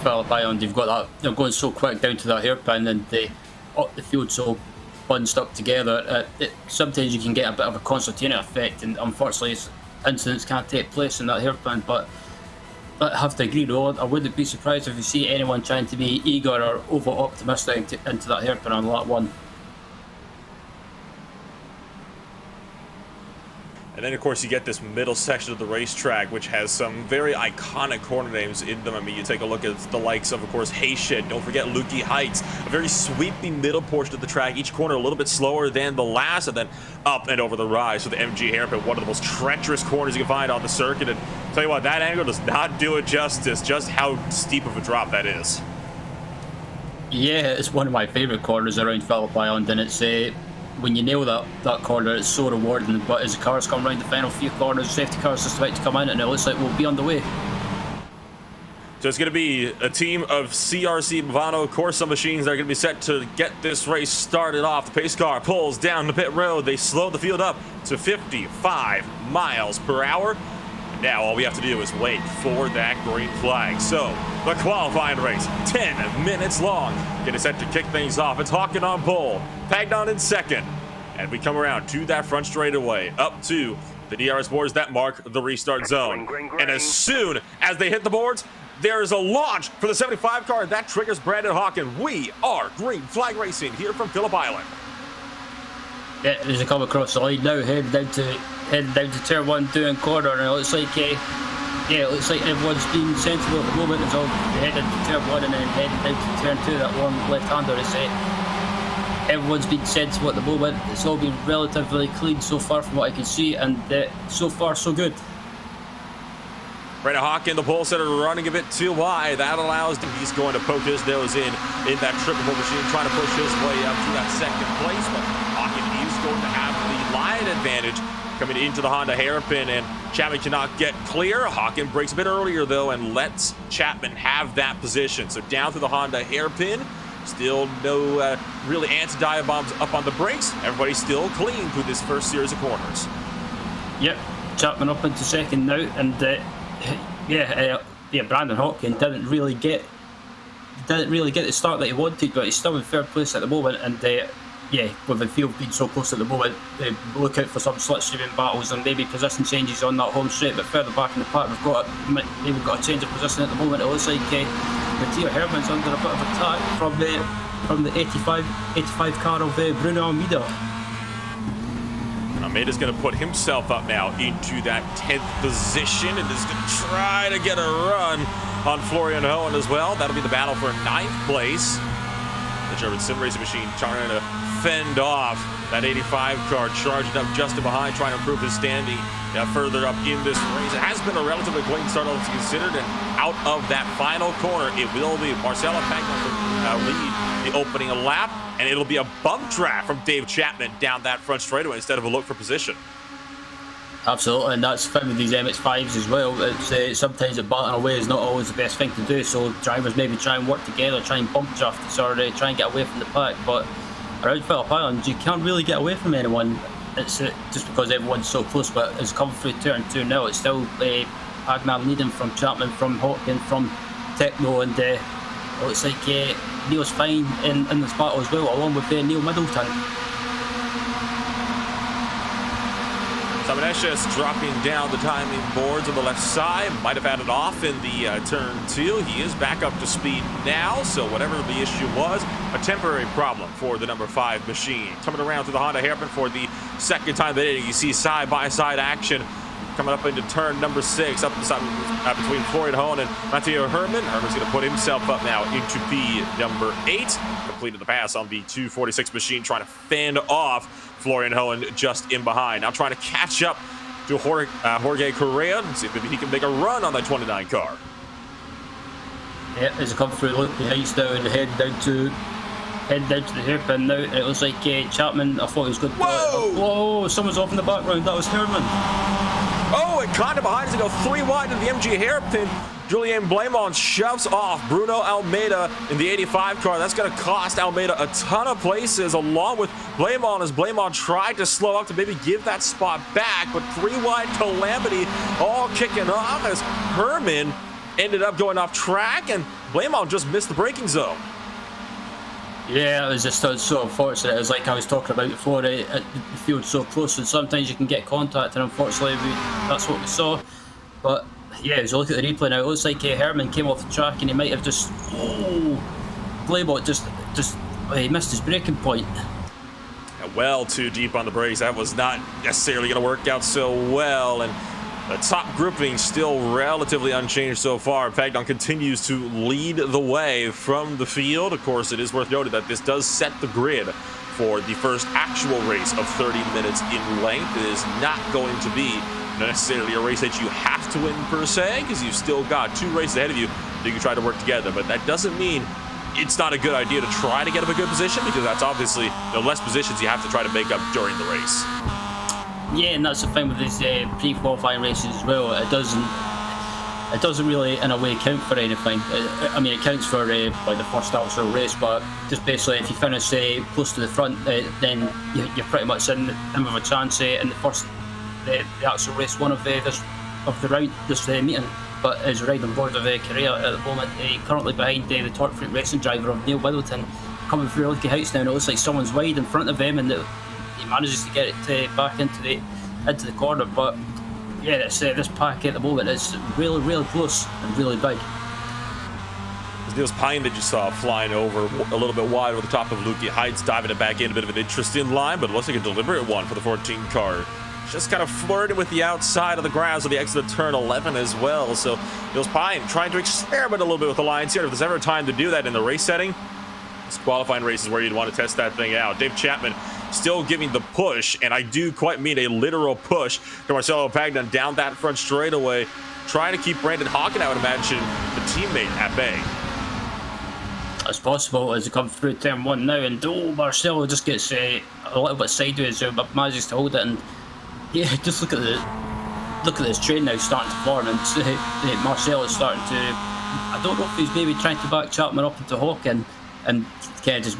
Phillip Island, you've got that, they're going so quick down to that hairpin, and the field's so bunched up together. Sometimes you can get a bit of a concertina effect, and unfortunately incidents can't take place in that hairpin. But I have to agree though, I wouldn't be surprised if you see anyone trying to be eager or over optimistic into that hairpin on lap 1. And then, of course, you get this middle section of the racetrack, which has some very iconic corner names in them. I mean, you take a look at the likes of course, Hairpin. Don't forget Lukey Heights. A very sweeping middle portion of the track. Each corner a little bit slower than the last, and then up and over the rise. So the MG Hairpin, one of the most treacherous corners you can find on the circuit. And I'll tell you what, that angle does not do it justice, just how steep of a drop that is. Yeah, it's one of my favourite corners around Phillip Island, and it's when you nail that corner, it's so rewarding. But as the cars come around the final few corners, safety cars just about to come in, and it looks like we'll be on the way. So it's going to be a team of CRC Movano Corsa machines that are going to be set to get this race started off. The pace car pulls down the pit road. They slow the field up to 55 miles per hour. Now all we have to do is wait for that green flag. So the qualifying race, 10 minutes long, getting set to kick things off. It's Hawken on pole, tagged on in second, and we come around to that front straightaway up to the DRS boards that mark the restart zone. And as soon as they hit the boards, there is a launch for the 75 car that triggers Brandon Hawken. We are green flag racing here from Phillip Island. Yeah, as they come across the line now, heading down to turn 1, doing corner, and it looks like it looks like everyone's being sensible at the moment. It's all heading to turn 1 and then heading down to turn 2. That one left-hander is everyone's been sensible at the moment. It's all been relatively clean so far from what I can see, and so far so good. Brandon Hawken, the pole setter, running a bit too wide. That allows him, he's going to poke his nose in that triple machine, trying to push his way up to that second place. But Hawken is going to have the line advantage coming into the Honda Hairpin, and Chapman cannot get clear. Hawken breaks a bit earlier though and lets Chapman have that position. So down through the Honda Hairpin, still no really anti-dive bombs up on the brakes. Everybody's still clean through this first series of corners. Yep, Chapman up into second now, and Brandon Hawken didn't really get the start that he wanted, but he's still in third place at the moment. And with the field being so close at the moment, look out for some slipstreaming battles and maybe position changes on that home straight. But further back in the pack, we've got a change of position at the moment. It looks like Mattia Herman's under a bit of attack from the 85 car of Bruno Almeida. Almeida's going to put himself up now into that 10th position and is going to try to get a run on Florian Hohen as well. That'll be the battle for 9th place. The German sim racing machine trying to fend off that 85 car, charging up just behind, trying to improve his standing further up in this race. It has been a relatively clean start, all things considered, and out of that final corner, it will be Marcelo Pagno to lead the opening lap, and it'll be a bump draft from Dave Chapman down that front straightaway instead of a look for position. Absolutely, and that's fun with these MX-5s as well. It's sometimes a battling away is not always the best thing to do, so drivers maybe try and work together, try and bump draft, or try and get away from the pack. But around Phillip Island, you can't really get away from anyone. It's just because everyone's so close. But as come through turn 2 now, it's still Agnar leading from Chapman, from Hawken, from Techno, and it looks like Neil's fine in this battle as well, along with Neil Middleton. Samaneshis dropping down the timing boards on the left side. Might have had it off in the turn 2. He is back up to speed now, so whatever the issue was, a temporary problem for the number 5 machine. Coming around to the Honda Hairpin for the second time today. You see side-by-side action coming up into turn number 6, up the side between Florian Hohen and Matteo Herman. Herman's going to put himself up now into P number 8. Completed the pass on the 246 machine, trying to fend off Florian Hohen just in behind. Now trying to catch up to Jorge Correa and see if maybe he can make a run on that 29 car. Yeah, as it comes through, look, the heights down and heading down to the hairpin now. It looks like Chapman, I thought he was good. Whoa! Someone's off in the background. That was Herman. Oh, and kind of behind as they go 3 wide in the MG Hairpin. Julien Blamont shoves off Bruno Almeida in the 85 car. That's going to cost Almeida a ton of places, along with Blamont, as Blamont tried to slow up to maybe give that spot back. But 3 wide calamity all kicking off as Herman ended up going off track, and Blamon just missed the braking zone. Yeah, it was just so unfortunate. It was like I was talking about before, the field's so close, and sometimes you can get contact, and unfortunately that's what we saw. But yeah, as you look at the replay now, it looks like Hairpin came off the track, and he might have just Blamon just he missed his braking point. Well too deep on the brakes. That was not necessarily going to work out so well, and the top grouping still relatively unchanged so far. Pagnon continues to lead the way from the field. Of course, it is worth noting that this does set the grid for the first actual race of 30 minutes in length. It is not going to be necessarily a race that you have to win per se, because you've still got 2 races ahead of you that you can try to work together. But that doesn't mean it's not a good idea to try to get up a good position, because that's obviously less positions you have to try to make up during the race. Yeah, and that's the thing with these pre-qualifying races as well. It doesn't really in a way count for anything. I mean, it counts for like the first actual race, but just basically if you finish close to the front, then you're pretty much in with a chance in the first the actual race one of the round this meeting. But is right on board of Korea at the moment, currently behind the Torque Freak racing driver of Neil Whittleton, coming through Lucky Heights now, and it looks like someone's wide in front of him, and he manages to get it back into the corner. But yeah, this pack at the moment is really close and really big. Neil's Pine that you saw flying over a little bit wide over the top of Lucky Heights, diving it back in, a bit of an interesting line, but it looks like a deliberate one for the 14 car. Just kind of flirting with the outside of the grass of the exit of turn 11 as well. So Nils Pine trying to experiment a little bit with the lines here. If there's ever time to do that in the race setting, this qualifying race is where you'd want to test that thing out. Dave Chapman still giving the push, and I do quite mean a literal push to Marcelo Pagnon down that front straightaway, trying to keep Brandon Hawken, I would imagine, the teammate, at bay. As possible as they come through turn 1 now, and Marcelo just gets a little bit sideways, but manages to hold it. And yeah, just look at this train now starting to form, and Marcel is starting to. I don't know if he's maybe trying to back Chapman up into Hawken, and kind of just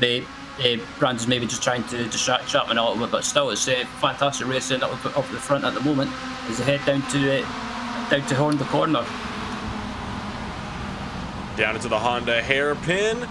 Brandon's maybe just trying to distract Chapman a little bit, but still it's a fantastic racing up the front at the moment as they head down to Horn the corner. Down into the Honda Hairpin,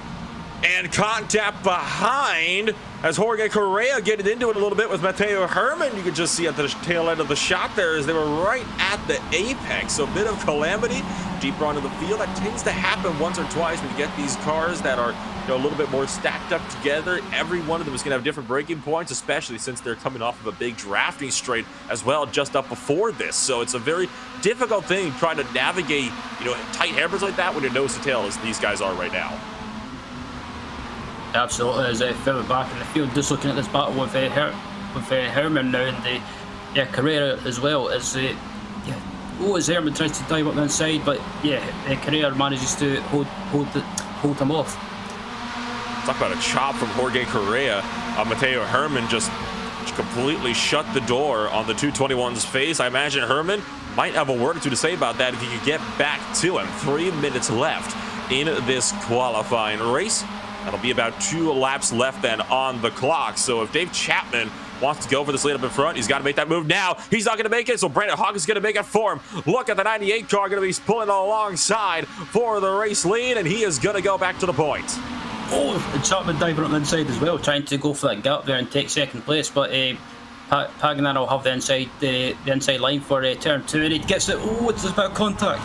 and contact behind as Jorge Correa getting into it a little bit with Mateo Herman. You could just see at the tail end of the shot there as they were right at the apex. So a bit of calamity deeper onto the field. That tends to happen once or twice when you get these cars that are a little bit more stacked up together. Every one of them is going to have different braking points, especially since they're coming off of a big drafting straight as well just up before this. So it's a very difficult thing trying to navigate tight hairpins like that when you're nose to tail as these guys are right now. Absolutely, as Phillip back in the field, just looking at this battle with Herman now, and the Carrera as well. As Herman tries to dive up the inside, but Carrera manages to hold him off. Talk about a chop from Jorge Correa. Mateo Herman just completely shut the door on the 221's face. I imagine Herman might have a word or two to say about that if you could get back to him. 3 minutes left in this qualifying race. That'll be about 2 laps left then on the clock. So if Dave Chapman wants to go for this lead up in front, he's got to make that move now. He's not going to make it, so Brandon Hawkins going to make it for him. Look at the 98 car going to be pulling alongside for the race lead, and he is going to go back to the point. And Chapman diving up the inside as well, trying to go for that gap there and take second place, but Pagnon will have the inside line for turn 2, and he gets it. It's just about contact.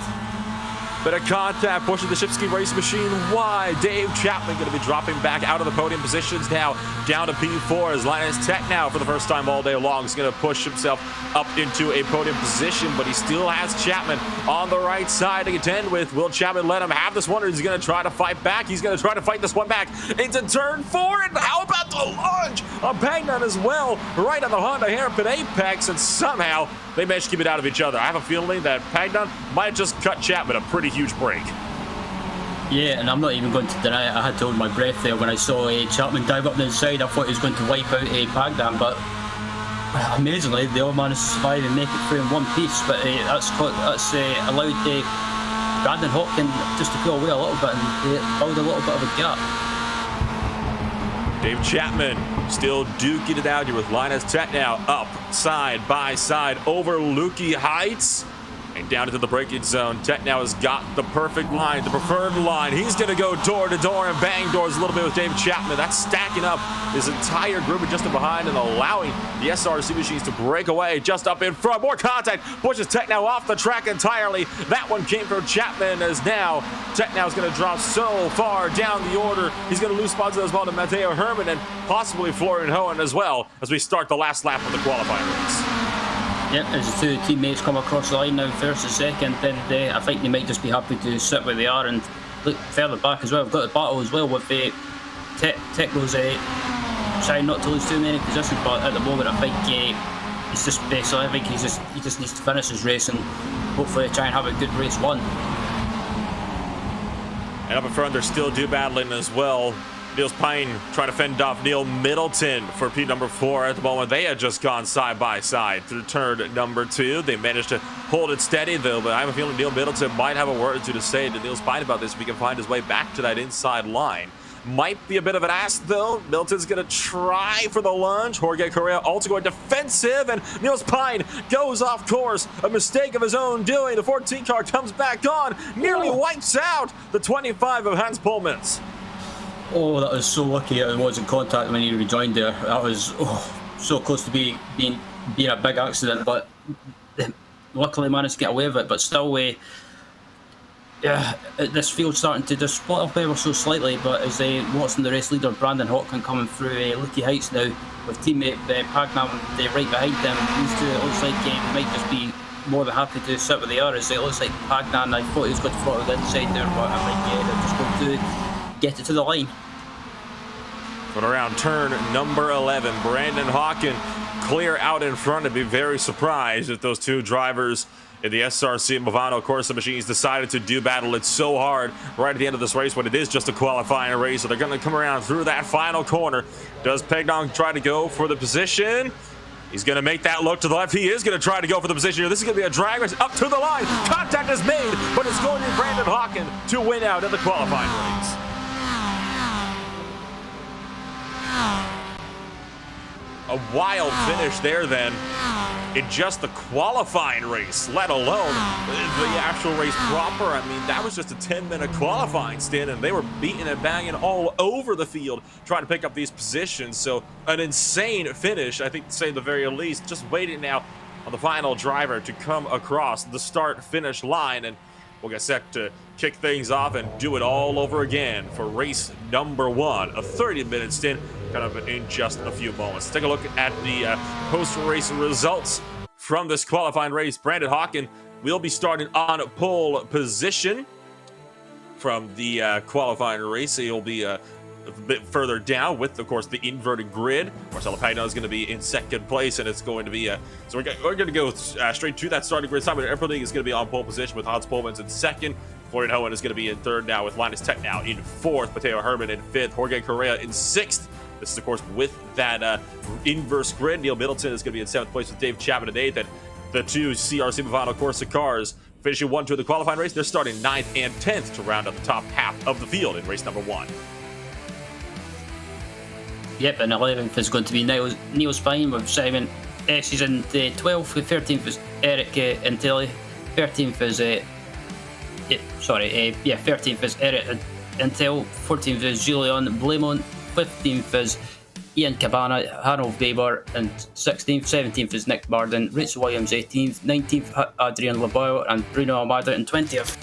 Bit of contact, pushing the Shipsky race machine wide. Dave Chapman going to be dropping back out of the podium positions now, down to P4 as Linus Tech now for the first time all day long is going to push himself up into a podium position, but he still has Chapman on the right side to contend with. Will Chapman let him have this one, or is he going to try to fight back? He's going to try to fight this one back into turn 4, and how about the lunge of Pagnon as well, right on the Honda Hairpin apex, and somehow they managed to keep it out of each other. I have a feeling that Pagnon might have just cut Chapman a pretty huge break. Yeah, and I'm not even going to deny it. I had to hold my breath there when I saw Chapman dive up the inside. I thought he was going to wipe out Pagnon, but amazingly they all managed to survive and make it through in one piece. But that's allowed Brandon Hawken just to pull away a little bit and build a little bit of a gap. Dave Chapman still duking it out here with Linus Tech now up side by side over Lucky Heights. And down into the braking zone, Tech now has got the perfect line, the preferred line. He's going to go door to door and bang doors a little bit with David Chapman. That's stacking up his entire group just behind and allowing the SRC machines to break away just up in front. More contact, pushes Tech now off the track entirely. That one came from Chapman, as now Tech now is going to drop so far down the order. He's going to lose spots as well to Matteo Hairpin and possibly Florian Hohen as well as we start the last lap of the qualifying race. Yep, as the two teammates come across the line now, first and second, then I think they might just be happy to sit where they are and look further back as well. We've got the battle as well with Tech was trying not to lose too many positions, but at the moment I think he's just basically, I think he just needs to finish his race and hopefully try and have a good race one. And up in front, they're still battling as well. Niels Pine trying to fend off Neil Middleton for P number 4 at the moment. They had just gone side by side through turn number 2. They managed to hold it steady though, but I have a feeling Neil Middleton might have a word or two to say to Niels Pine about this if he can find his way back to that inside line. Might be a bit of an ask though. Middleton's gonna try for the lunge. Jorge Correa also going defensive, and Niels Pine goes off course. A mistake of his own doing. The 14 car comes back on, nearly wipes out the 25 of Hans Pullmans. Oh, that was so lucky I was in contact when he rejoined there. That was so close to being a big accident, but luckily managed to get away with it. But still, this field's starting to just split up ever so slightly. But as watching the race leader Brandon Hawkin coming through Lucky Heights now with teammate Pagnan right behind them, these two, it looks like might just be more than happy to sit where they are. As it looks like Pagnan, I thought he was going to throttle the inside there, but I think they're just going to get it to the line. But around turn number 11, Brandon Hawkin clear out in front. I'd be very surprised if those two drivers in the SRC Movano Corsa machines decided to do battle it so hard right at the end of this race when it is just a qualifying race. So they're going to come around through that final corner. Does Pagnon try to go for the position? He's going to make that look to the left. He is going to try to go for the position here. This is going to be a drag race up to the line. Contact is made, but it's going to be Brandon Hawkin to win out in the qualifying race. A wild finish there then in just the qualifying race, let alone the actual race proper. I mean, that was just a 10-minute qualifying stint, and they were beating and banging all over the field trying to pick up these positions. So an insane finish, I think, to say the very least. Just waiting now on the final driver to come across the start-finish line, and we'll get set to kick things off and do it all over again for race number 1, a 30-minute stint kind of in just a few moments. Let's take a look at the post-race results from this qualifying race. Brandon Hawkin will be starting on pole position from the qualifying race. He'll be a bit further down with, of course, the inverted grid. Marcelo Pagnon is going to be in second place, and it's going to be so we're going to go straight to that starting grid. Simon Erpelding is going to be on pole position with Hans Pullmans in second. Florian Hohen is going to be in third now with Linus Tech now in fourth. Matteo Hairpin in fifth. Jorge Correa in sixth. This is, of course, with that inverse grid. Neil Middleton is going to be in seventh place with Dave Chapman in eighth. And the two CRC Movano Corsa cars finishing 1-2 of the qualifying race. They're starting 9th and 10th to round out the top half of the field in race number 1. Yep, and 11th is going to be Niels Pine with Simon S. He's in 12th. 13th is Eric Intelli. 13th is 13th is Eric Intel. 14th is Julian Blamont. 15th is Ian Cabana, Harold Weber, and 16th, 17th is Nick Barden, Rachel Williams 18th, 19th Adrian LeBoyle, and Bruno Almada in 20th.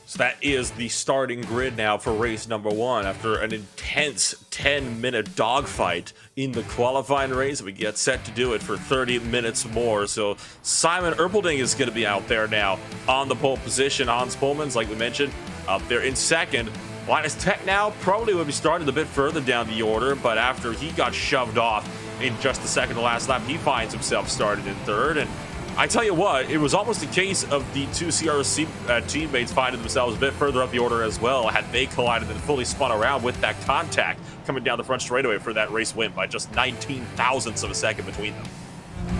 So that is the starting grid now for race number 1 after an intense 10-minute dogfight in the qualifying race. We get set to do it for 30 minutes more. So Simon Erpelding is going to be out there now on the pole position. Hans Pullmans, like we mentioned, up there in second. Linus Tech now probably would be started a bit further down the order, but after he got shoved off in just the second to last lap, he finds himself started in third. And I tell you what, it was almost a case of the two CRC teammates finding themselves a bit further up the order as well, had they collided and fully spun around with that contact coming down the front straightaway for that race win by just 19 thousandths of a second between them.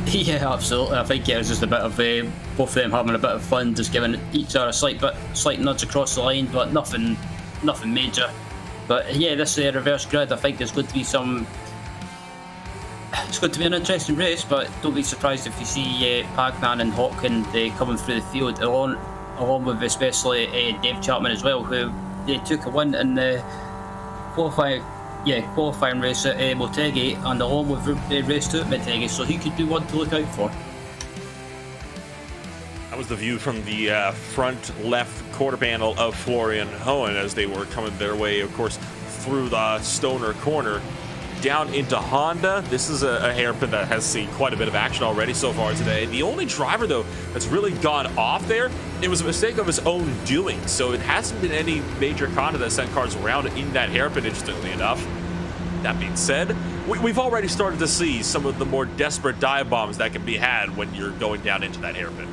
Yeah, absolutely. I think it was just a bit of both of them having a bit of fun, just giving each other a slight nudge across the line, but nothing major. But yeah, this reverse grid, I think there's going to be some It's going to be an interesting race, but don't be surprised if you see Pac-Man and Hawken coming through the field along with especially Dave Chapman as well, who they took a win in the qualifying race at Motegi, and along with race 2 at Motegi, so he could be one to look out for. That was the view from the front left quarter panel of Florian Hohen as they were coming their way, of course, through the Stoner corner down into Honda. This is a hairpin that has seen quite a bit of action already so far today. The only driver, though, that's really gone off there, it was a mistake of his own doing. So it hasn't been any major content that sent cars around in that hairpin, interestingly enough. That being said, we've already started to see some of the more desperate dive bombs that can be had when you're going down into that hairpin.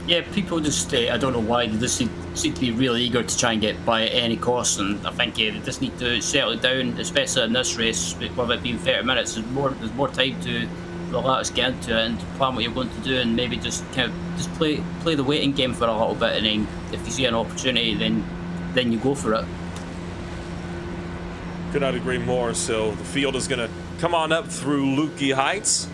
Yeah, people just, I don't know why, they just seem to be really eager to try and get by at any cost, and I think they just need to settle it down, especially in this race, with it being 30 minutes. There's more time to relax, get into it, and plan what you're going to do, and maybe just kind of just play the waiting game for a little bit, and then if you see an opportunity, then you go for it. Could not agree more. So the field is going to come on up through Luki Heights.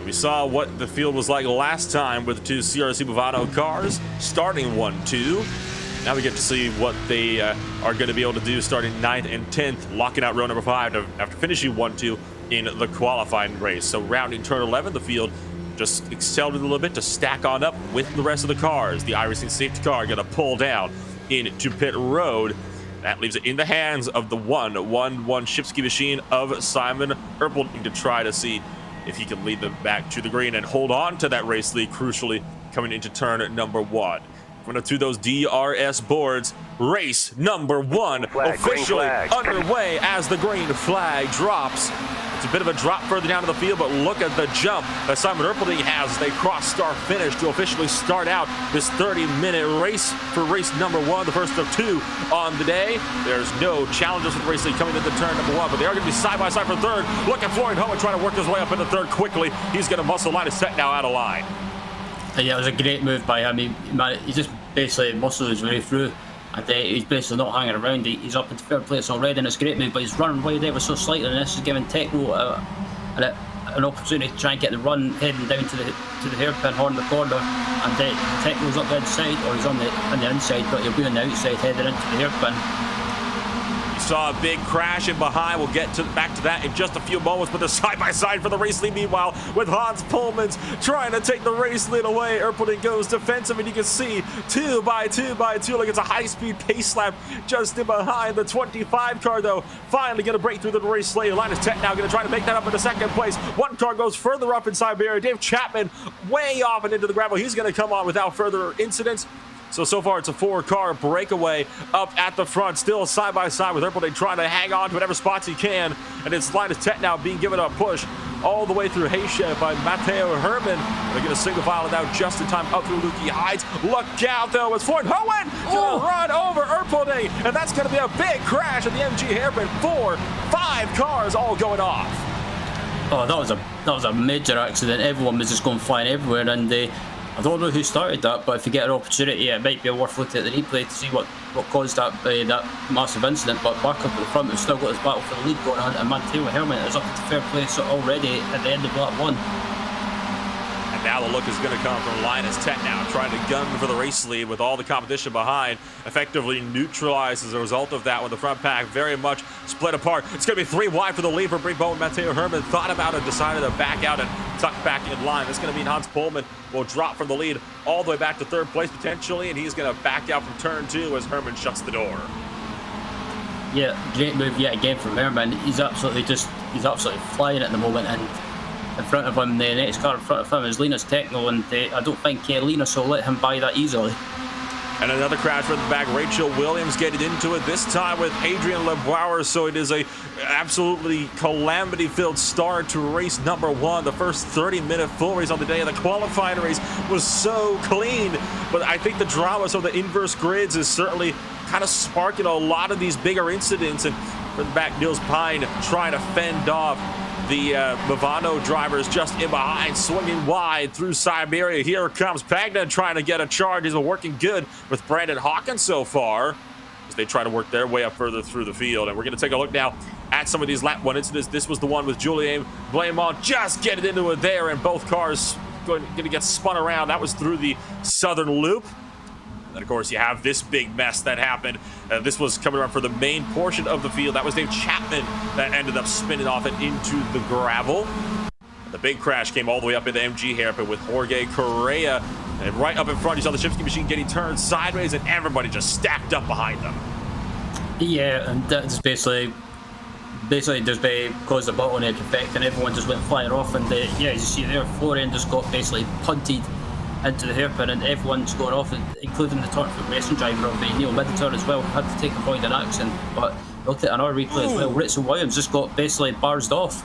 We saw what the field was like last time with the two CRC Movano cars, starting 1-2. Now we get to see what they are going to be able to do starting 9th and 10th, locking out row number 5 after finishing 1-2 in the qualifying race. So rounding turn 11, the field just excelled a little bit to stack on up with the rest of the cars. The iRacing safety car going to pull down into pit road. That leaves it in the hands of the 1-1 Shipsky machine of Simon Erpelding to try to see if he can lead them back to the green and hold on to that race lead, crucially, coming into turn number 1. Going to those DRS boards, race number 1 officially underway as the green flag drops. It's a bit of a drop further down to the field, but look at the jump that Simon Erpelding has as they cross start finish to officially start out this 30-minute race for race number 1, the first of 2 on the day. There's no challenges with the race lead coming into turn number 1, but they are going to be side by side for third. Look at Florian Hohen trying to work his way up into third quickly. He's going to muscle line. Is set now out of line. Yeah, it was a great move by him. He just basically muscled his way through, and he's basically not hanging around. He's up into third place already, and it's a great move, but he's running wide ever so slightly, and this is giving Techno an opportunity to try and get the run heading down to the hairpin on the corner, and Techno's up the inside, or he's on the inside, but he'll be on the outside heading into the hairpin. Saw a big crash in behind. We'll get back to that in just a few moments, but they're side by side for the race lead. Meanwhile, with Hans Pullmans trying to take the race lead away, Erpelding goes defensive, and you can see 2 by 2 by 2. Like it's a high-speed pace lap just in behind. The 25 car, though, finally going to break through the race lead. Linus Tech now going to try to make that up into second place. One car goes further up in Siberia. Dave Chapman way off and into the gravel. He's going to come on without further incidents. So far, it's a 4-car breakaway up at the front, still side by side with Erpelding trying to hang on to whatever spots he can. And it's Linus Tech now being given a push all the way through Hayshed by Matteo Herman. They're going to single file it out just in time up through Luki Heights. Look out, though, as Florian Hohen going to run over Erpelding. And that's going to be a big crash at the MG Hairpin. 4-5 cars all going off. Oh, that was a major accident. Everyone was just going flying everywhere, and I don't know who started that, but if you get an opportunity, it might be worth looking at the replay to see what caused that massive incident. But back up at the front, we've still got this battle for the lead going on, and Matteo Herman is up to third place already at the end of lap 1. And now the look is going to come from Linus Tech now, trying to gun for the race lead with all the competition behind, effectively neutralized as a result of that, with the front pack very much split apart. It's going to be 3 wide for the lead for Big Bo and Matteo Herman. Thought about it, decided to back out and tuck back in line. That's going to mean Hans Pullman will drop from the lead all the way back to third place potentially, and he's going to back out from turn 2 as Herman shuts the door. Yeah, great move yet again from Herman. He's absolutely flying at the moment, and in front of him, the next car in front of him is Linus Techno, and I don't think Linus will let him by that easily. And another crash from the back. Rachel Williams getting into it, this time with Adrian LeBauer. So it is a absolutely calamity-filled start to race number 1. The first 30-minute full race on the day of the qualifying race was so clean. But I think the drama of the inverse grids is certainly kind of sparking a lot of these bigger incidents. And from the back, Niels Pine trying to fend off the Movano drivers just in behind, swinging wide through Siberia. Here comes Pagna trying to get a charge. He's been working good with Brandon Hawkins so far as they try to work their way up further through the field. And we're going to take a look now at some of these lap 1 incidents. This was the one with Julien Blamont just getting into it there, and both cars going to get spun around. That was through the southern loop. And of course, you have this big mess that happened. This was coming around for the main portion of the field. That was Dave Chapman that ended up spinning off and into the gravel. The big crash came all the way up into MG Hairpin with Jorge Correa. And right up in front, you saw the Shipsky machine getting turned sideways, and everybody just stacked up behind them. Yeah, and that's basically just caused a bottleneck effect, and everyone just went flying off. And yeah, as you see there, floor end just got basically punted into the hairpin, and everyone's going off, including the tournament racing driver of Neil Middleton as well, had to take a point in accident. But look at another replay as well. Ritson Williams just got basically barsed off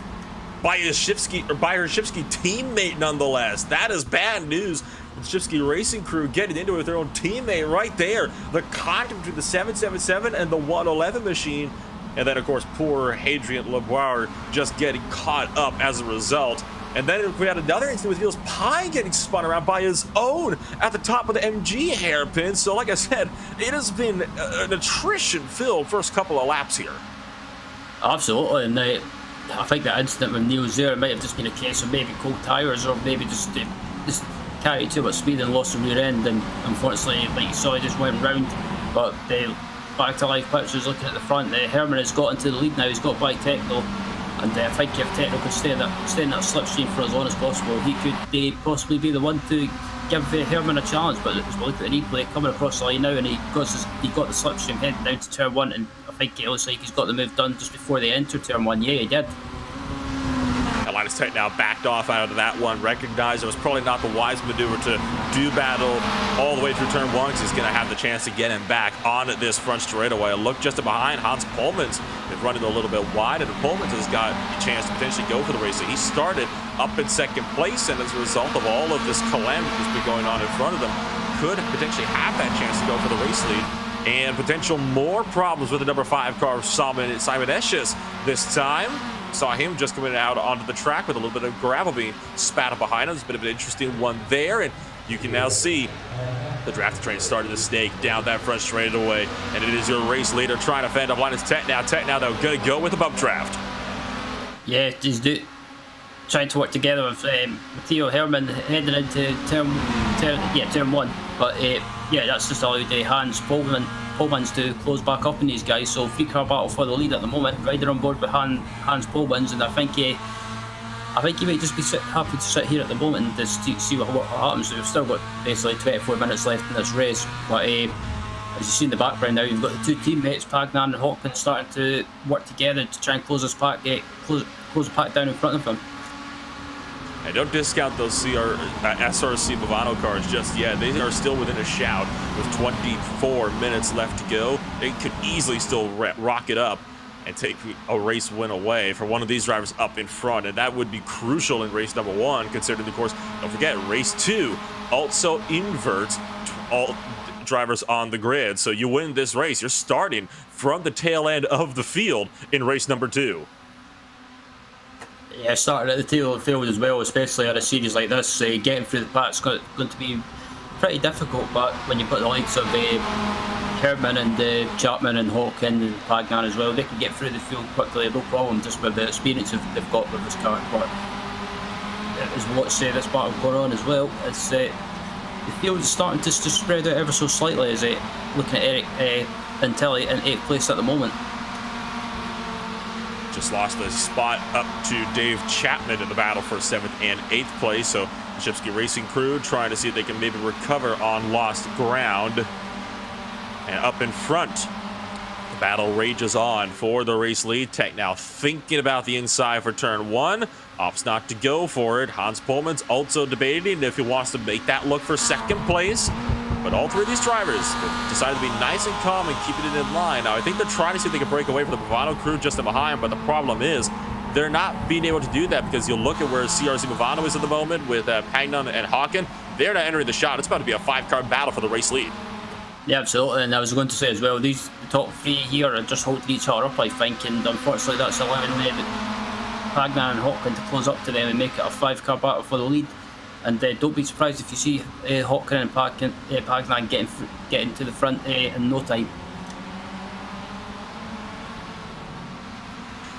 by her Shipsky teammate, nonetheless. That is bad news. The Shipsky racing crew getting into it with their own teammate right there. The contact between the 777 and the 111 machine. And then, of course, poor Hadrian Leboire just getting caught up as a result. And then we had another incident with Niels Pine getting spun around by his own at the top of the MG hairpin. So, like I said, it has been an attrition-filled first couple of laps here. Absolutely, and I think that incident with Niels there, it might have just been a case of maybe cold tyres, or maybe just carried too much speed and lost the rear end, and unfortunately, like you saw, he just went round. But back to live pictures, looking at the front, Herman has got into the lead now. He's got by technical, and I think if technical could stay in that slipstream for as long as possible, he could possibly be the one to give Herman a challenge. But as we look at the replay coming across the line now, and he got the slipstream heading down to turn 1, and I think it looks like he's got the move done just before they enter turn 1. Yeah, he did. Linus Tech now backed off out of that one, recognized it was probably not the wise maneuver to do battle all the way through turn 1, because he's going to have the chance to get him back on this front straightaway. Look just behind, Hans Pullmans is running a little bit wide, and Pullmans has got a chance to potentially go for the race. So he started up in second place, and as a result of all of this calamity that's been going on in front of them, could potentially have that chance to go for the race lead. And potential more problems with the number 5 car, Simon Esches this time. Saw him just coming out onto the track with a little bit of gravel being spat up behind him. It's a bit of an interesting one there, and you can now see the draft train starting to snake down that front straightaway, and it is your race leader trying to fend off Linus Tech now. They're going to go with the bump draft. Yeah, just trying to work together with Matteo Herman heading into turn 1. But yeah, that's just allowed Hans Pullmans to close back up in these guys. So 3-car battle for the lead at the moment. Ryder on board with Hans Pullmans, and I think he might just be happy to sit here at the moment and just see what happens. We've still got basically 24 minutes left in this race. But as you see in the background now, you've got the two teammates, Pagnan and Hawkins, starting to work together to try and close this pack, close the pack down in front of them. And don't discount those SRC Movano cars just yet. They are still within a shout with 24 minutes left to go. They could easily still rocket up and take a race win away for one of these drivers up in front. And that would be crucial in race number 1, considering, of course, don't forget, race 2 also inverts all drivers on the grid. So you win this race, you're starting from the tail end of the field in race number 2. Yeah, starting at the tail of the field as well, especially at a series like this. Getting through the pack's going to be pretty difficult, but when you've got the likes of Herman and Chapman and Hawkins and Pagnan as well, they can get through the field quickly, no problem, just with the experience they've got with this car. But as we watch this battle going on as well, it's the field is starting to spread out ever so slightly. As looking at Eric Antilli in 8th place at the moment. Just lost the spot up to Dave Chapman in the battle for 7th and 8th place. So the Shipsky racing crew trying to see if they can maybe recover on lost ground. And up in front, the battle rages on for the race lead. Tech now thinking about the inside for turn 1. Opts not to go for it. Hans Pullman's also debating if he wants to make that look for 2nd place. But all 3 of these drivers decided to be nice and calm and keeping it in line. Now, I think they're trying to see if they can break away from the Movano crew just in behind, but the problem is they're not being able to do that, because you'll look at where CRC Movano is at the moment with Pagnan and Hawken. They're not entering the shot. It's about to be a 5-car battle for the race lead. Yeah, absolutely, and I was going to say as well, the top 3 here are just holding each other up, I think, and unfortunately that's allowing Pagnan and Hawken to close up to them and make it a 5-car battle for the lead. And don't be surprised if you see Hawken and Pagnan getting to the front in no time.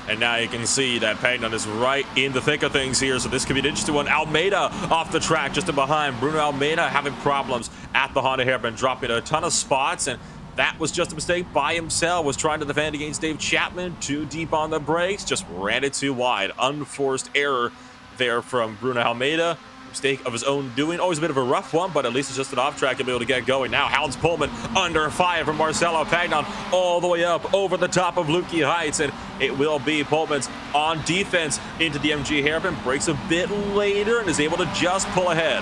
And now you can see that Pagnon is right in the thick of things here, so this could be an interesting one. Almeida off the track, just in behind. Bruno Almeida having problems at the Honda Hairpin, dropping a ton of spots, and that was just a mistake by himself. Was trying to defend against Dave Chapman, too deep on the brakes, just ran it too wide. Unforced error there from Bruno Almeida. Mistake of his own doing. Always a bit of a rough one, but at least it's just an off track to be able to get going. Now Hans Pullman under fire from Marcelo Pagnon all the way up over the top of Lukey Heights, and it will be Pullman's on defense into the MG Hairpin. Breaks a bit later and is able to just pull ahead.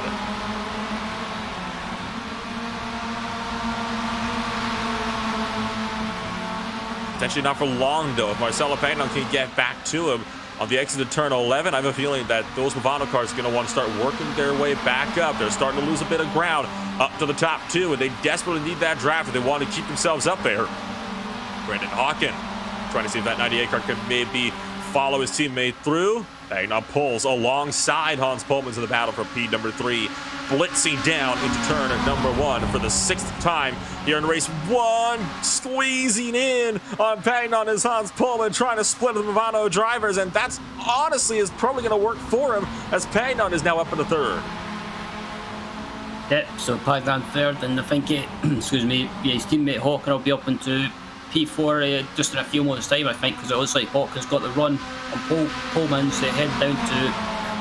Potentially not for long though. If Marcelo Pagnon can get back to him on the exit of turn 11, I have a feeling that those Movano cars are going to want to start working their way back up. They're starting to lose a bit of ground up to the top two, and they desperately need that draft if they want to keep themselves up there. Brendan Hawken trying to see if that 98 car could maybe follow his teammate through. Pagnon pulls alongside Hans Pullman to the battle for P3, blitzing down into turn number 1 for the 6th time here in race 1, squeezing in on Pagnon as Hans Pullman trying to split the Movano drivers, and that's honestly is probably going to work for him as Pagnon is now up in the 3rd. Yep, so Pagnon 3rd, and I think excuse me, yeah, his teammate Hawken will be up into P4 just in a few moments time, I think, because it looks like Hawken's got the run on Pullman's heading down to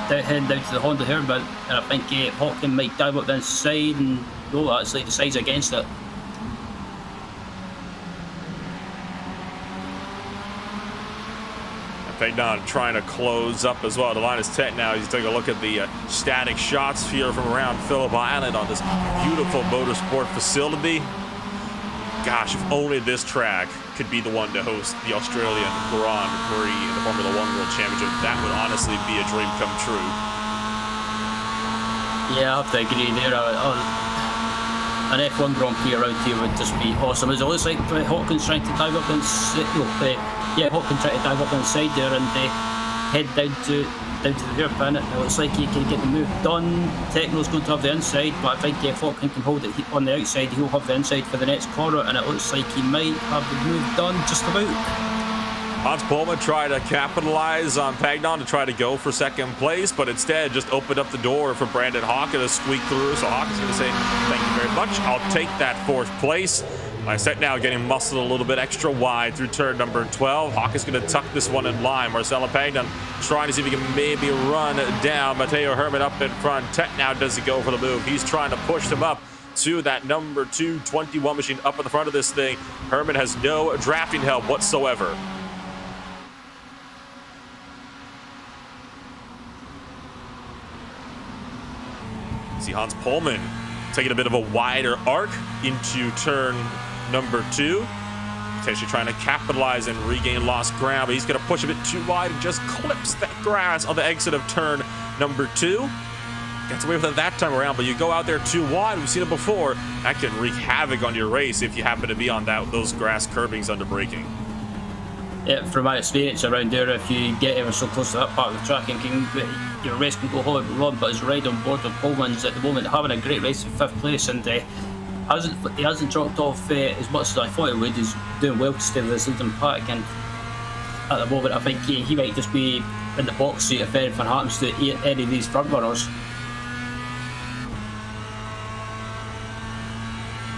the Honda Hairpin, and I think Hawken might dive up the inside, and no, actually decides against it. Pagnon trying to close up as well. The line is set now. He's taking a look at the static shots here from around Phillip Island on this beautiful motorsport facility. Gosh, if only this track could be the one to host the Australian Grand Prix in the Formula 1 World Championship, that would honestly be a dream come true. Yeah, I have to agree there. An F1 Grand Prix around here would just be awesome. As it looks like Hawken's trying to dive up inside. Hawken trying to dive up inside there and head down to the Hairpin. It looks like he can get the move done. Techno's going to have the inside, but I think if Hawken can hold it on the outside, he'll have the inside for the next corner, and it looks like he might have the move done just about. Hans Pullman tried to capitalize on Pagnon to try to go for 2nd place, but instead just opened up the door for Brandon Hawken to squeak through. So Hawken's going to say, thank you very much. I'll take that 4th place. My set now getting muscled a little bit extra wide through turn number 12. Hawken's going to tuck this one in line. Marcelo Pagnon trying to see if he can maybe run down Matteo Herman up in front. Tet now doesn't go for the move. He's trying to push him up to that number 221 machine up in the front of this thing. Herman has no drafting help whatsoever. See Hans Pullman taking a bit of a wider arc into turn number 2. Potentially trying to capitalize and regain lost ground, but he's going to push a bit too wide and just clips that grass on the exit of turn number 2. Gets away with it that time around, but you go out there too wide. We've seen it before. That can wreak havoc on your race if you happen to be on those grass curbings under braking. Yeah, from my experience around there, if you get ever so close to that part of the track, your race can go horribly wrong. But his ride on board with Pullman's at the moment having a great race in 5th place, and he hasn't dropped off as much as I thought he would. He's doing well to stay with his leading pack, and at the moment I think he might just be in the box seat if anything happens to any of these front runners.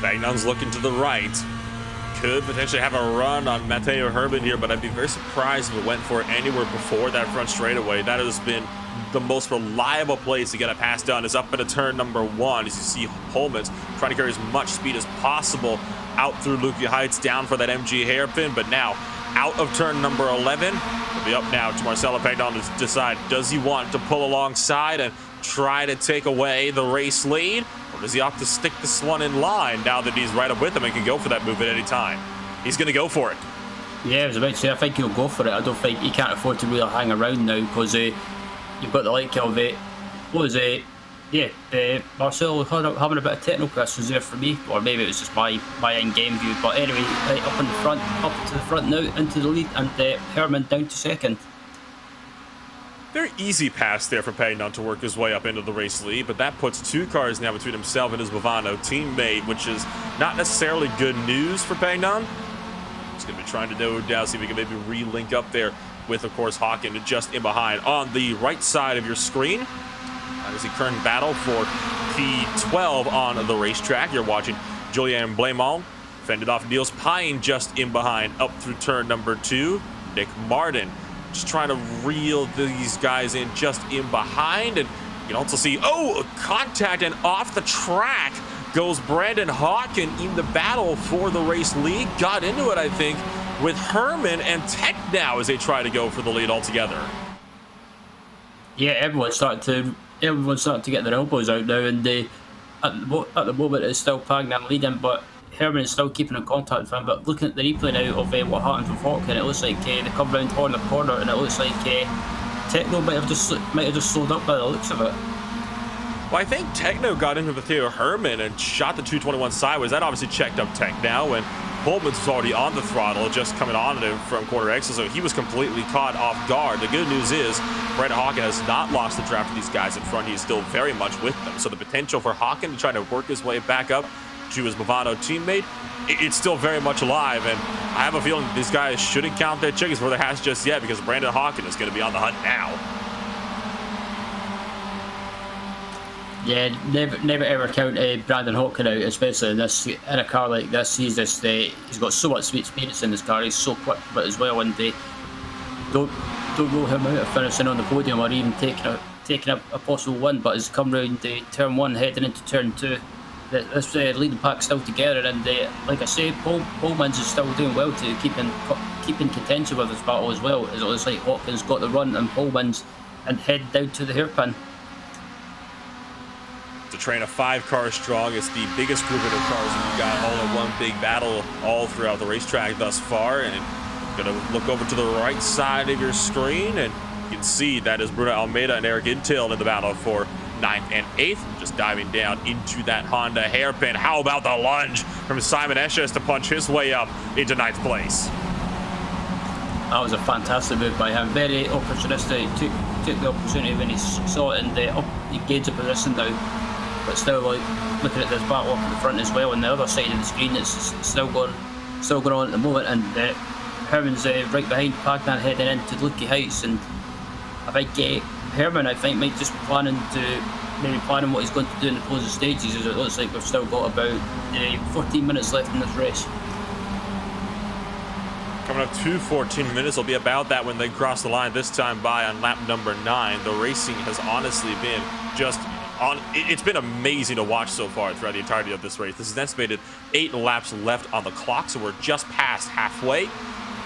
Pagnon's looking to the right. Could potentially have a run on Matteo Herman here, but I'd be very surprised if it went for it anywhere before that front straightaway. That has been the most reliable place to get a pass done, is up into turn number 1. As you see, Pullman's trying to carry as much speed as possible out through Lukey Heights, down for that MG Hairpin, but now out of turn number 11. It'll be up now to Marcelo Pagnon to decide, does he want to pull alongside and try to take away the race lead? Or does he opt to stick this one in line now that he's right up with him and can go for that move at any time? He's going to go for it. Yeah, I was about to say, I think he'll go for it. I don't think he can't afford to really hang around now, because you've got the like of Marcelo having a bit of technical questions there for me, or maybe it was just my in-game view. But anyway, up in the front, up to the front now, into the lead, and Herman down to 2nd. Very easy pass there for Pagnon to work his way up into the race lead, but that puts 2 cars now between himself and his Movano teammate, which is not necessarily good news for Pagnon. He's going to be trying to no doubt see if he can maybe re-link up there with, of course, Hawken just in behind. On the right side of your screen, that is the current battle for P12 on the racetrack. You're watching Julien Blamont fended off Niels Pine just in behind up through turn number 2. Nick Martin just trying to reel these guys in just in behind. And you can also see, oh, contact, and off the track goes Brandon Hawken in the battle for the race lead. Got into it, I think, with Herman and Tech now as they try to go for the lead altogether. Yeah, everyone's starting to get their elbows out now, and at the moment it's still Pagnan leading, but Herman is still keeping in contact with him. But looking at the replay now of what happened with Hawken, it looks like they come round on the corner, and it looks like Techno might have just slowed up by the looks of it. Well, I think Techno got into Theo Herman and shot the 221 sideways. That obviously checked up Tech now, and Pullman's was already on the throttle, just coming on him from quarter exit, so he was completely caught off guard. The good news is Brandon Hawken has not lost the draft to these guys in front. He's still very much with them, so the potential for Hawken to try to work his way back up to his Movano teammate, it's still very much alive, and I have a feeling these guys shouldn't count their chickens for their hats just yet, because Brandon Hawken is going to be on the hunt now. Yeah, never ever count Brandon Hawken out, especially in a car like this. He's got so much experience in this car. He's so quick with it as well, and don't rule him out of finishing on the podium or even taking a possible win. But as come round turn 1 heading into turn 2, this leading pack still together, and like I say, Pullman's is still doing well to keep in contention with this battle as well. As it looks like Hawken's got the run and Pullman's and head down to the hairpin. The train of 5 cars strong. It's the biggest grouping of cars that you got all in one big battle all throughout the racetrack thus far. And gonna look over to the right side of your screen, and you can see that is Bruno Almeida and Eric Intil in the battle for 9th and 8th. Just diving down into that Honda hairpin. How about the lunge from Simon Esches to punch his way up into 9th place? That was a fantastic move by him. Very opportunistic. Took the opportunity when he saw it, and he gained the position now. But still, like, looking at this battle up at the front as well, on the other side of the screen, it's still going on at the moment, and Herman's right behind Pagnan heading into Lucky Heights, and I think Herman, might just planning what he's going to do in the closing stages, as it looks like we've still got about 14 minutes left in this race. Coming up to 14 minutes will be about that when they cross the line, this time by on lap number 9. The racing has honestly been just it's been amazing to watch so far throughout the entirety of this race. This is an estimated 8 laps left on the clock, so we're just past halfway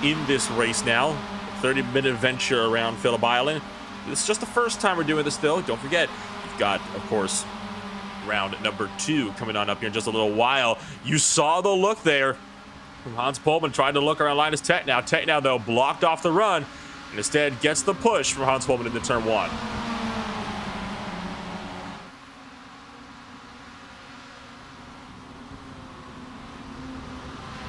in this race now. 30-minute venture around Phillip Island. This is just the first time we're doing this, though. Don't forget, you've got, of course, round number 2 coming on up here in just a little while. You saw the look there from Hans Pullman trying to look around Linus Tech now. Tech now, though, blocked off the run, and instead gets the push from Hans Pullman into turn 1.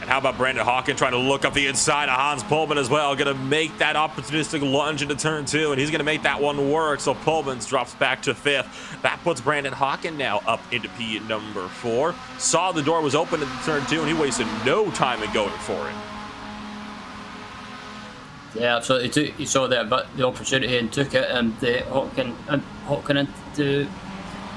How about Brandon Hawken trying to look up the inside of Hans Pullman as well? Going to make that opportunistic lunge into turn 2, and he's going to make that one work. So Pullman drops back to 5th. That puts Brandon Hawken now up into P number 4. Saw the door was open into turn 2, and he wasted no time in going for it. Yeah, absolutely. He saw the opportunity and took it, and Hawken into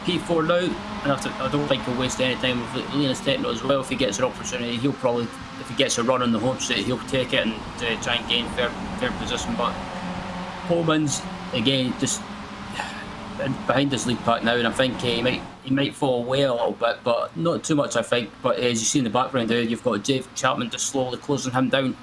P4 now. And I don't think he'll waste any time with Linus Techno as well. If he gets an opportunity, he'll probably, if he gets a run on the home straight, he'll take it and try and gain fair position. But Pullman's again just behind his lead pack now, and I think he might fall away a little bit, but not too much, I think. But as you see in the background there, you've got Dave Chapman just slowly closing him down.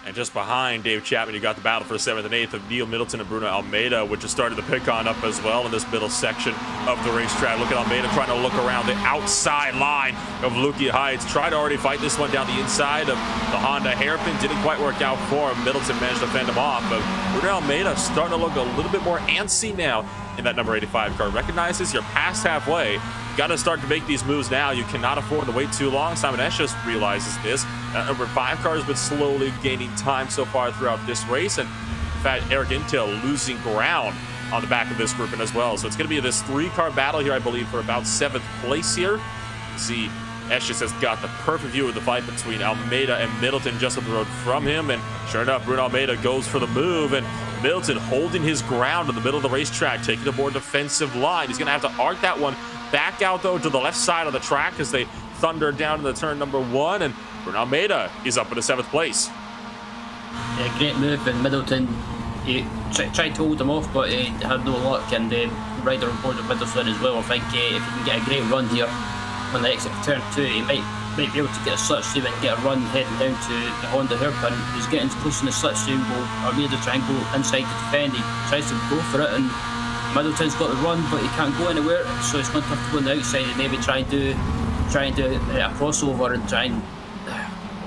And just behind Dave Chapman, you got the battle for 7th and 8th of Neil Middleton and Bruno Almeida, which has started to pick on up as well in this middle section of the racetrack. Look at Almeida trying to look around the outside line of Lucky Heights. Tried to already fight this one down the inside of the Honda hairpin. Didn't quite work out for him. Middleton managed to fend him off. But Bruno Almeida starting to look a little bit more antsy now in that number 85 car. Recognizes you're past halfway. Got to start to make these moves now. You cannot afford to wait too long. Simon Esches realizes this. Number 5 car has been slowly gaining time so far throughout this race, and in fact, Eric Intil losing ground on the back of this grouping as well. So it's going to be this 3-car battle here, I believe, for about 7th place here. See Esches has got the perfect view of the fight between Almeida and Middleton just up the road from him, and sure enough, Bruno Almeida goes for the move, and Middleton holding his ground in the middle of the racetrack, taking a more defensive line. He's going to have to arc that one back out, though, to the left side of the track as they thunder down to the turn number 1, and Bruno Almeida is up in the 7th place. Yeah, great move, and Middleton, he tried to hold him off, but he had no luck, and the rider on board with Middleton as well. I think if he can get a great run here on the exit of turn 2, he might be able to get a slipstream and get a run heading down to the Honda Hairpin. He's getting close in the slipstream, Almeida trying to go inside to defend. He tries to go for it, and Middleton's got the run, but he can't go anywhere, so he's going to have to go on the outside and maybe try and do a crossover and try and...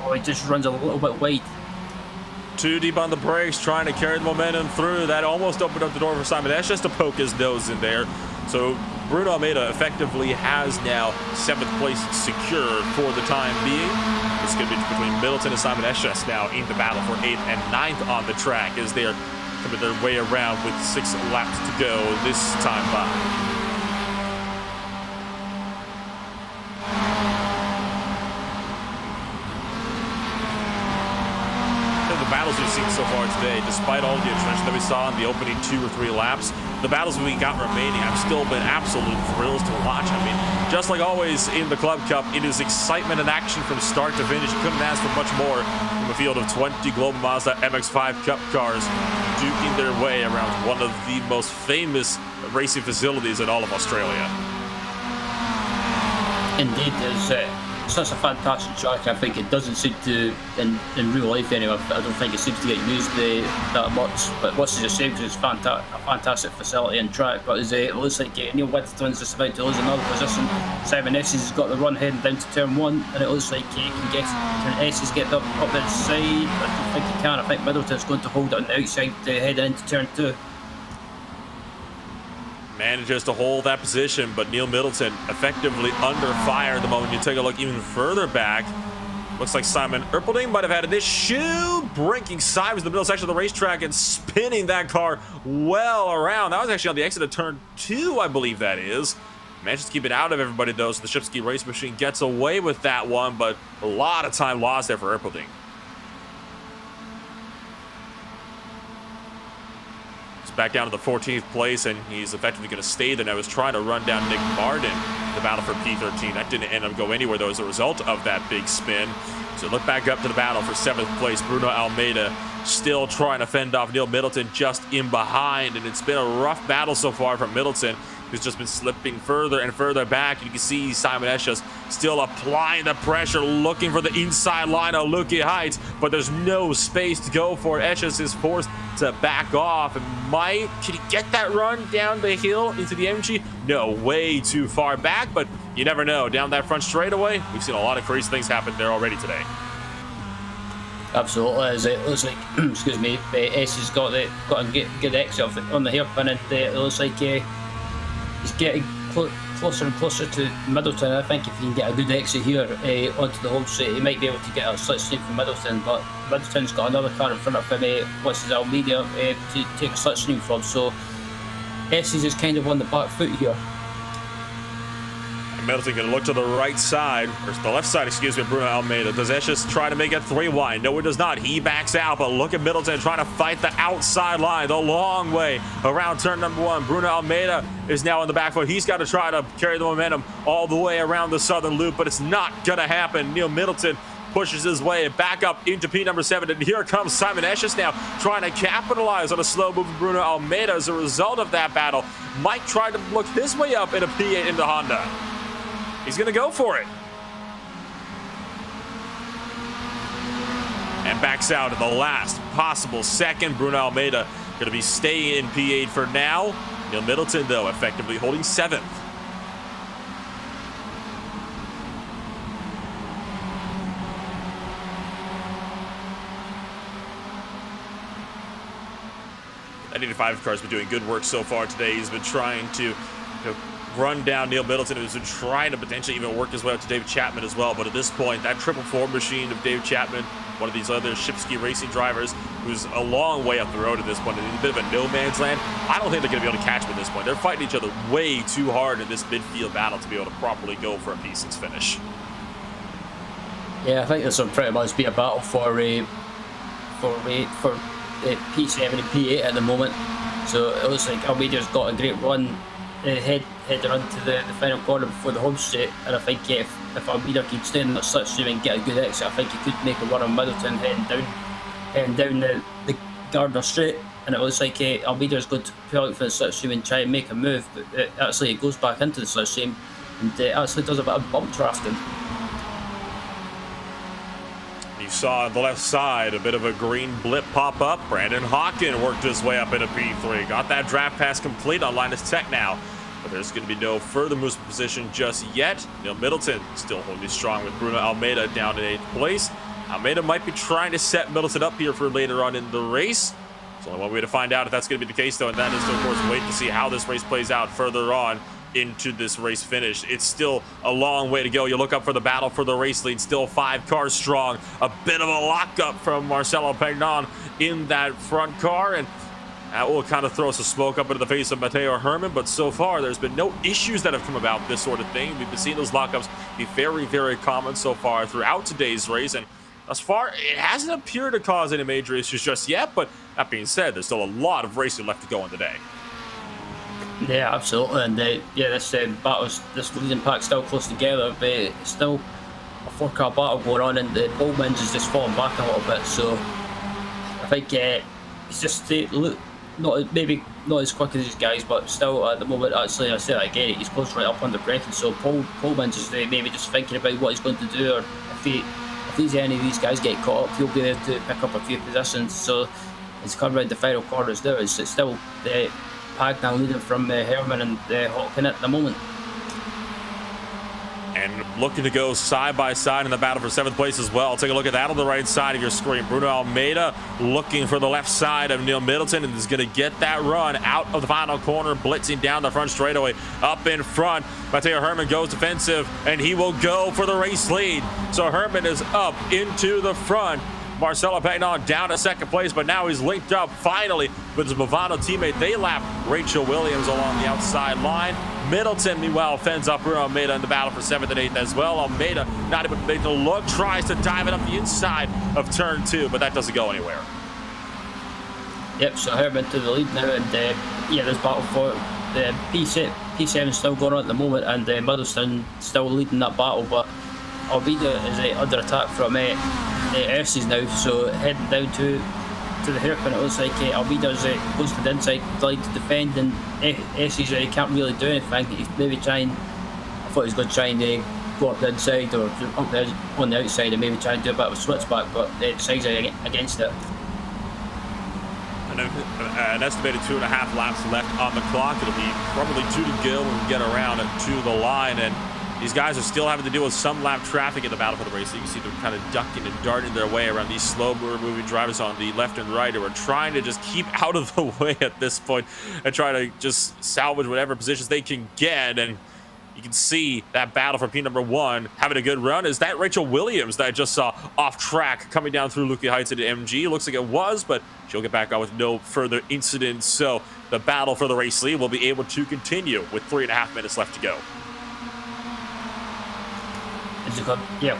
Oh, he just runs a little bit wide. Too deep on the brakes, trying to carry the momentum through. That almost opened up the door for Simon Esches to poke his nose in there. So Bruno Almeida effectively has now 7th place secure for the time being. It's going to be between Middleton and Simon Esches now in the battle for 8th and 9th on the track as they are coming their way around with 6 laps to go this time by. Battles we've seen so far today, despite all the attrition that we saw in the opening 2 or 3 laps, the battles we got remaining have still been absolute thrills to watch. I mean, just like always in the Club Cup, it is excitement and action from start to finish. You couldn't ask for much more from a field of 20 Global Mazda MX-5 Cup cars duking their way around one of the most famous racing facilities in all of Australia. Indeed, there's such a fantastic track. I think it doesn't seem to, in real life anyway, I don't think it seems to get used that much, but what's the shame because it's a fantastic facility and track, but it looks like Neil Middleton's just about to lose another position. Simon Esches has got the run heading down to turn 1, and it looks like he can get Esches get up the side. I don't think he can. I think Middleton's going to hold it on the outside heading into turn 2. Manages to hold that position, but Neil Middleton effectively under fire the moment you take a look even further back. Looks like Simon Erpelding might have had an issue breaking sideways in the middle section of the racetrack and spinning that car well around. That was actually on the exit of turn 2, I believe that is. Manages to keep it out of everybody though, so the Shipski race machine gets away with that one, but a lot of time lost there for Erpelding. Back down to the 14th place, and he's effectively going to stay there. I was trying to run down Nick Martin in the battle for P13. That didn't end up going anywhere, though, as a result of that big spin. So look back up to the battle for 7th place. Bruno Almeida still trying to fend off Neil Middleton just in behind, and it's been a rough battle so far from Middleton, who's just been slipping further and further back. You can see Simon Esches still applying the pressure, looking for the inside line of Lucky Heights, but there's no space to go for. Esches is forced to back off. And can he get that run down the hill into the MG? No, way too far back, but you never know. Down that front straightaway, we've seen a lot of crazy things happen there already today. Absolutely, as it looks like, excuse me, Esches got a good exit on the hairpin, and it looks like he's getting closer and closer to Middleton. I think if he can get a good exit here onto the home straight, he might be able to get a slipstream from Middleton, but Middleton's got another car in front of him, which is Almeida, to take a slipstream from, so Esches is kind of on the back foot here. Middleton going to look to the right side, or the left side, excuse me, Bruno Almeida. Does Esches try to make it 3 wide? No, it does not. He backs out, but look at Middleton trying to fight the outside line the long way around turn number 1. Bruno Almeida is now on the back foot. He's got to try to carry the momentum all the way around the southern loop, but it's not going to happen. Neil Middleton pushes his way back up into P number 7, and here comes Simon Esches now trying to capitalize on a slow moving Bruno Almeida. As a result of that battle, Mike tried to look his way up in a P8 into Honda. He's going to go for it. And backs out in the last possible second. Bruno Almeida going to be staying in P8 for now. Neil Middleton, though, effectively holding 7th. That 85 car's been doing good work so far today. He's been trying to run down Neil Middleton, who's been trying to potentially even work his way up to David Chapman as well. But at this point, that 444 machine of David Chapman, one of these other Shipski racing drivers, who's a long way up the road at this point, in a bit of a no man's land, I don't think they're going to be able to catch him at this point. They're fighting each other way too hard in this midfield battle to be able to properly go for a P6 finish. Yeah, I think this will pretty much be a battle for P7 and P8 at the moment. So it looks like Almeida's got a great run heading onto the final corner before the home straight, and I think if Almeida could stay in that slipstream and get a good exit, I think he could make a run on Middleton heading down the Gardner straight. And it looks like Almeida's going to pull out for the slipstream and try and make a move, but actually it goes back into the slipstream and actually does a bit of bump drafting. You saw on the left side a bit of a green blip pop up. Brandon Hawkin worked his way up into P3. Got that draft pass complete on Linus Tech now. But there's going to be no further moves in position just yet. Neil Middleton still holding strong with Bruno Almeida down in 8th place. Almeida might be trying to set Middleton up here for later on in the race. There's only one way to find out if that's going to be the case, though, and that is to, of course, wait to see how this race plays out further on into this race finish. It's still a long way to go. You look up for the battle for the race lead, still 5 cars strong. A bit of a lockup from Marcelo Pagnon in that front car, and that will kind of throw some smoke up into the face of Matteo Hairpin, but so far there's been no issues that have come about this sort of thing. We've been seeing those lockups be very, very common so far throughout today's race, and thus far it hasn't appeared to cause any major issues just yet. But that being said, there's still a lot of racing left to go on today. Yeah, absolutely, and this this leading pack still close together, but it's still a 4-car battle going on, and the Bowman's is just falling back a little bit. So I think it's just maybe not as quick as these guys, but still at the moment, actually, I say that again, he's close right up on the braking. So Pullman's is maybe just thinking about what he's going to do, or if these any of these guys get caught up, he'll be able to pick up a few positions. So it's coming around the final corners there. It's still Pagnan leading from Hairpin and Hawkin at the moment. And looking to go side by side in the battle for 7th place as well. Take a look at that on the right side of your screen. Bruno Almeida looking for the left side of Neil Middleton, and is going to get that run out of the final corner, blitzing down the front straightaway. Up in front, Matteo Hairpin goes defensive, and he will go for the race lead. So Hairpin is up into the front. Marcelo Pagnon down to 2nd place, but now he's linked up finally with his Movano teammate. They lap Rachel Williams along the outside line. Middleton, meanwhile, fends up Bruno Almeida in the battle for 7th and 8th as well. Almeida not able to make the look, tries to dive it up the inside of turn 2, but that doesn't go anywhere. Yep, so Hairpin to the lead now, and there's battle for the P7 still going on at the moment, and Middleton still leading that battle, but Almeida is under attack from Erses now, so heading down to the hairpin. It looks like Almeida's goes to the inside line to defend, and Erses can't really do anything. He's maybe trying, I thought he was going to try and go up the inside or up on the outside and maybe try and do a bit of a switchback, but it decides against it. An estimated 2.5 laps left on the clock. It'll be probably 2 to go when we get around to the line, and these guys are still having to deal with some lap traffic in the battle for the race. So you can see them kind of ducking and darting their way around these slow-moving drivers on the left and right who are trying to just keep out of the way at this point and try to just salvage whatever positions they can get. And you can see that battle for P1 having a good run. Is that Rachel Williams that I just saw off track coming down through Luque Heights into MG? Looks like it was, but she'll get back on with no further incidents. So the battle for the race lead will be able to continue with 3.5 minutes left to go.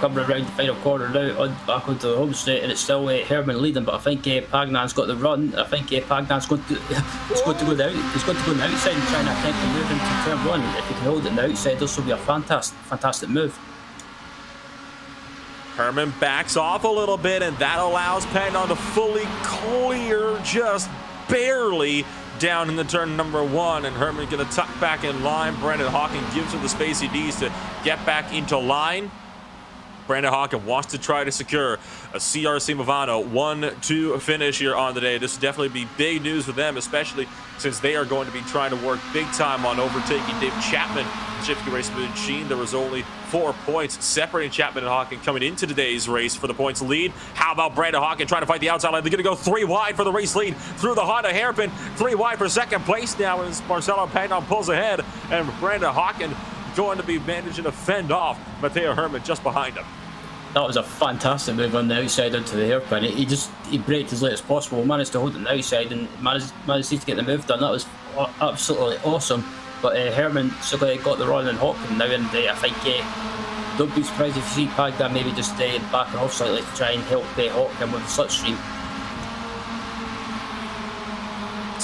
Coming around the final corner now, back onto the home straight, and it's still Hairpin leading, but I think Pagnan's got the run. I think Pagnan's going to go down. He's going to go on the outside and try and attempt to move into turn 1. If he can hold it on the outside, this will be a fantastic move. Hairpin backs off a little bit, and that allows Pagnon to fully clear just barely down in the turn number 1, and Hairpin going to tuck back in line. Brandon Hawkin gives him the space he needs to get back into line. Brandon Hawkin wants to try to secure a CRC Movano 1-2 finish here on the day. This will definitely be big news for them, especially since they are going to be trying to work big time on overtaking Dave Chapman. Shifty Race Machine. There was only 4 points separating Chapman and Hawkin coming into today's race for the points lead. How about Brandon Hawkin trying to fight the outside line? They're going to go 3 wide for the race lead through the Honda Hairpin. 3 wide for 2nd place now as Marcelo Pagnon pulls ahead, and Brandon Hawkin going to be managing to fend off Matteo Hairpin just behind him. That was a fantastic move on the outside onto the hairpin. He braked as late as possible, managed to hold it on the outside, and managed to get the move done. That was absolutely awesome. But Hairpin got the run on Hawkin now, and I think don't be surprised if you see Pagda maybe just backing off slightly to try and help Hawk him with the slipstream.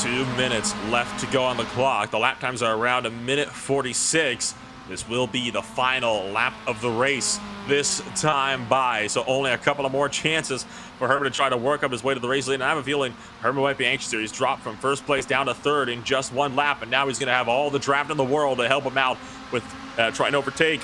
2 minutes left to go on the clock. The lap times are around 1:46. This will be the final lap of the race this time by. So only a couple of more chances for Herman to try to work up his way to the race lead. And I have a feeling Herman might be anxious here. He's dropped from first place down to third in just one lap. And now he's going to have all the draft in the world to help him out with trying to overtake